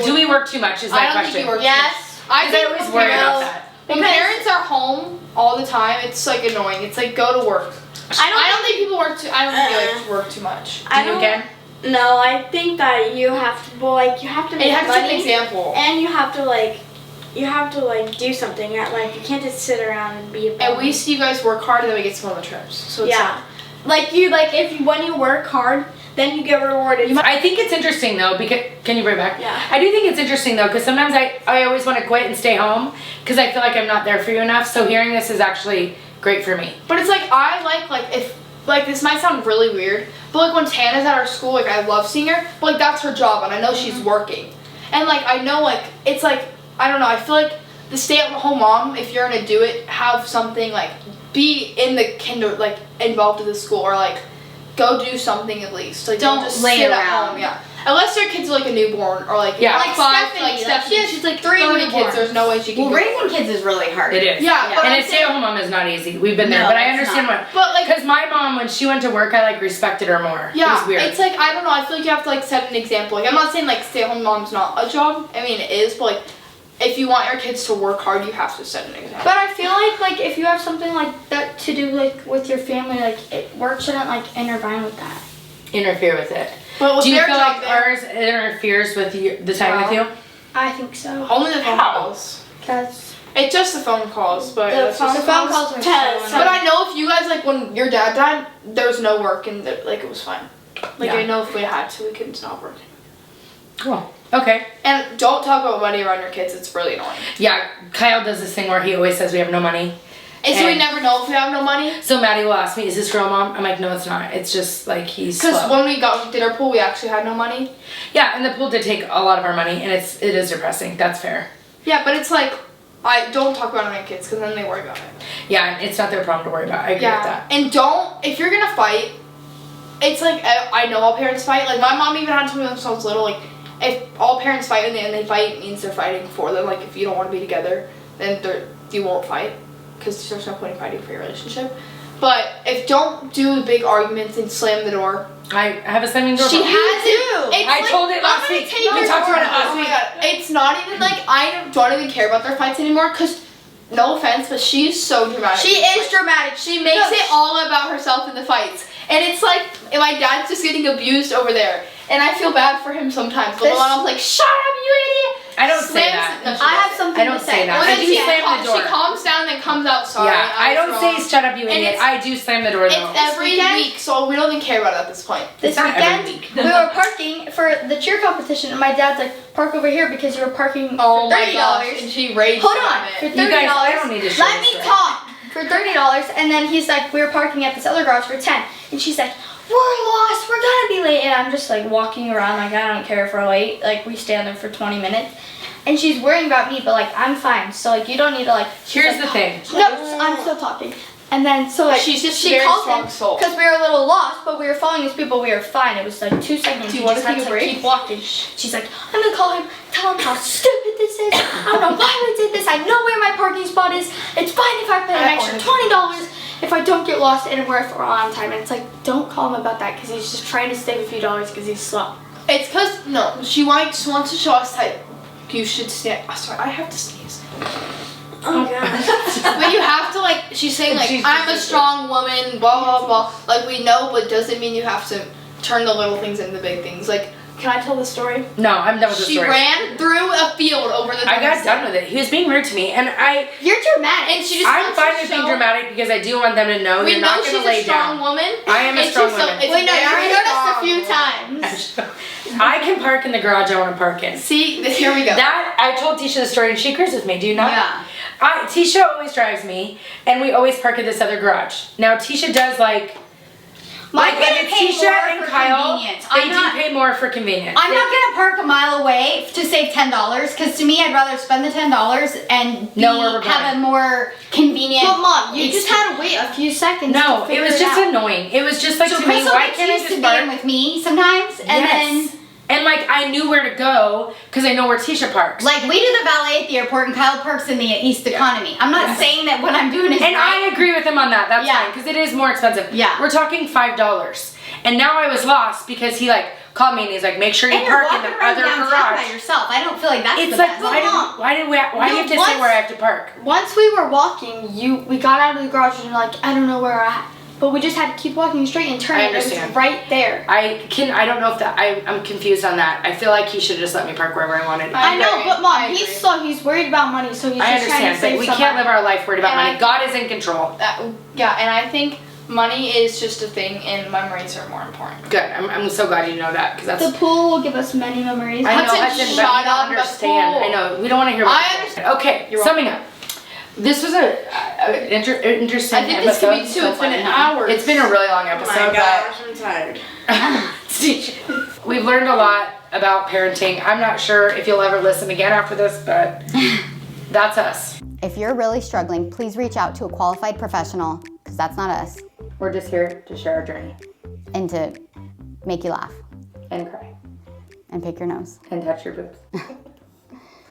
Do we work too much is my I don't question. think you work. Yes. I Because I think always worry about that. when parents are home all the time, it's like annoying. It's like go to work. I don't think people work too. I don't think they like to work too much. I Do you don't. again? No, I think that you have to. Well, like you have to make You have to set an money, example. and you have to do something. Like you can't just sit around and be a bum. And we see you guys work hard, and then we get to go on the trips. So it's Yeah. Like when you work hard, then you get rewarded. I think it's interesting though because can you bring it back? Yeah. I do think it's interesting though because sometimes I always want to quit and stay home because I feel like I'm not there for you enough. So hearing this is actually great for me. But it's like I like if like this might sound really weird, but like when Tana's at our school, like I love seeing her, but like that's her job and I know she's working. And like I know like it's like I don't know, I feel like the stay-at-home mom, if you're gonna do it, have something like be in the like involved in the school or like go do something at least. Like Don't just lay sit around. at home, yeah. Unless your kid's like a newborn or like Yeah. like five, Stephanie, like like, Stephanie, she has she's like 3 30 kids. newborns. There's no way she can. Well, go to raising work. kids is really hard. It is. Yeah, but And I'm a stay-at-home mom is not easy. We've been there, No, but I it's understand not. what. But like Because my mom, when she went to work, I like respected her more. yeah, It was weird. it's like I don't know. I feel like you have to like set an example. Like I'm not saying like stay-at-home mom's not a job. I mean it is, but like if you want your kids to work hard, you have to set an example. But I feel like if you have something like that to do like with your family, like work shouldn't like interfere with that. Interfere with it. But with Do you their feel job, like ours interferes with the time with you? I think so. only the phone How? calls. Cause It's just the phone calls, but The that's just phone calls are test. so But I know if you guys like when your dad died, there was no work and like it was fine. Like Yeah. I know if we had to, we couldn't stop working. Cool. Okay. And don't talk about money around your kids. It's really annoying. Yeah, Kyle does this thing where he always says we have no money. And so we And- never know if we have no money. So Maddie will ask me, is this real, Mom? I'm like, no, it's not. It's just like he's Because slow. when we did our pool, we actually had no money. Yeah, and the pool did take a lot of our money, and it is depressing. That's fair. Yeah, but it's like, I don't talk about it with my kids because then they worry about it. Yeah, it's not their problem to worry about. I agree with that. And if you're gonna fight, it's like, I know all parents fight. Like my mom even had to me when I was little, like, if all parents fight and they fight, it means they're fighting for them. Like if you don't want to be together, then you won't fight because there's no point in fighting for your relationship. But don't do the big arguments and slam the door. I have a slamming door. She problem. has it. I told it last week. We talked about it last Oh my week. god. It's not even like I don't even care about their fights anymore because no offense, but she's so dramatic. She is dramatic. She makes it all about herself in the fights. And it's like my dad's just getting abused over there. And I feel bad for him sometimes. But my mom's like, shut up, you idiot. I don't say Slams that. it- no, she I have doesn't. something I don't to say say. that. Well, I then do she slam the door. She calms down and comes out sorry. Yeah, I don't was say wrong. shut up, you And idiot. it's- I do slam the door though. It's every week, so we don't even care about it at this point. This not every weekend, week. we were parking for the cheer competition, and my dad's like, park over here because you were parking Oh for my $30. gosh. And she raged Hold about on, for it. $30. You guys, I don't need to share Let this me story. talk. For $30, and then he's like, we were parking at this other garage for 10, and she's like, we're lost, we're gonna be late, and I'm just like walking around like I don't care if we're late, like we stand there for 20 minutes, and she's worrying about me, but like I'm fine, so like you don't need to like. Here's like, the thing. No, I'm still talking. And then so like She's just she very calls strong him soul. because we were a little lost, but we were following these people. We were fine. It was like 2 seconds. Do you We want just to had take a break? keep walking. She's like, I'm gonna call him, tell him how stupid this is. I don't know why we did this. I know where my parking spot is. It's fine if I pay an extra $20 if I don't get lost and we're on time. And it's like, don't call him about that because he's just trying to save a few dollars because he's slow. It's because, no, she wants to show us that you should stand. Oh, sorry, I have to sneeze. Oh gosh. But you have to, like, she's saying, like, I'm a strong woman, blah, blah, blah. Like, we know, but doesn't mean you have to turn the little things into big things. Like, Can I tell the story? No, I'm done with the she story. ran through a field over the I got done with it. He was being rude to me, and You're dramatic. And she just I'm wants fine to with being show- dramatic because I do want them to know We you're know not she's going to lay a strong down. woman. I am a It's strong just so- woman. it's Wait, no, very you heard us a strong few woman. times. I can park in the garage I want to park in. See, here we go. That I told Teisha the story, and she agrees with me. Do you not? Yeah. Teisha always drives me, and we always park at this other garage. Now Teisha does like Mike's if gonna it's pay Teisha more and for Kyle, convenience. they I'm do not- pay more for convenience. I'm not gonna park a mile away to save $10 because to me I'd rather spend the $10 and Know where we're have going. a more convenient. But mom, you just experience. had to wait a few seconds. No, to it figure was just out. annoying. It was just like So to me, Crystal why gets can't I used just to park? being with me sometimes, and Yes. And like I knew where to go because I know where Teisha parks. then like we do the valet at the airport and Kyle parks in the East Economy. I'm not Yes. saying that what I'm doing is And right. I agree with him on that. That's Yeah. fine because it is more expensive. Yeah. We're talking $5. And now I was lost because he like called me and he's like, make sure you and you're park in walking the around other downtown garage. by yourself. I don't feel like that's It's the like best. why do we have to say where I have to park? Once we were walking, we got out of the garage and you're like, I don't know where we're at. But we just had to keep walking straight and turn. I and It understand. was right there. I don't know if that I'm confused on that. I feel like he should have just let me park wherever I wanted. I know, agree. but mom, I he's agree. slow. He's worried about money, so he's I just trying to understand, save but we some can't money. live our life worried about And money. God is in control. Yeah, and I think money is just a thing, and memories are more important. Good. I'm so glad you know that because that's. The pool will give us many memories. I know, Hudson, Hudson, but shut you don't up, the understand. pool. I know. We don't want to hear about I the pool. understand. Okay, You're summing up. This was a interesting I think this could be episode. too. It's been an hour. It's been a really long Oh episode, my gosh, I'm tired. but we've learned a lot about parenting. I'm not sure if you'll ever listen again after this, but that's us. If you're really struggling, please reach out to a qualified professional because that's not us, We're just here to share our journey and to make you laugh and cry and pick your nose. and touch your boobs.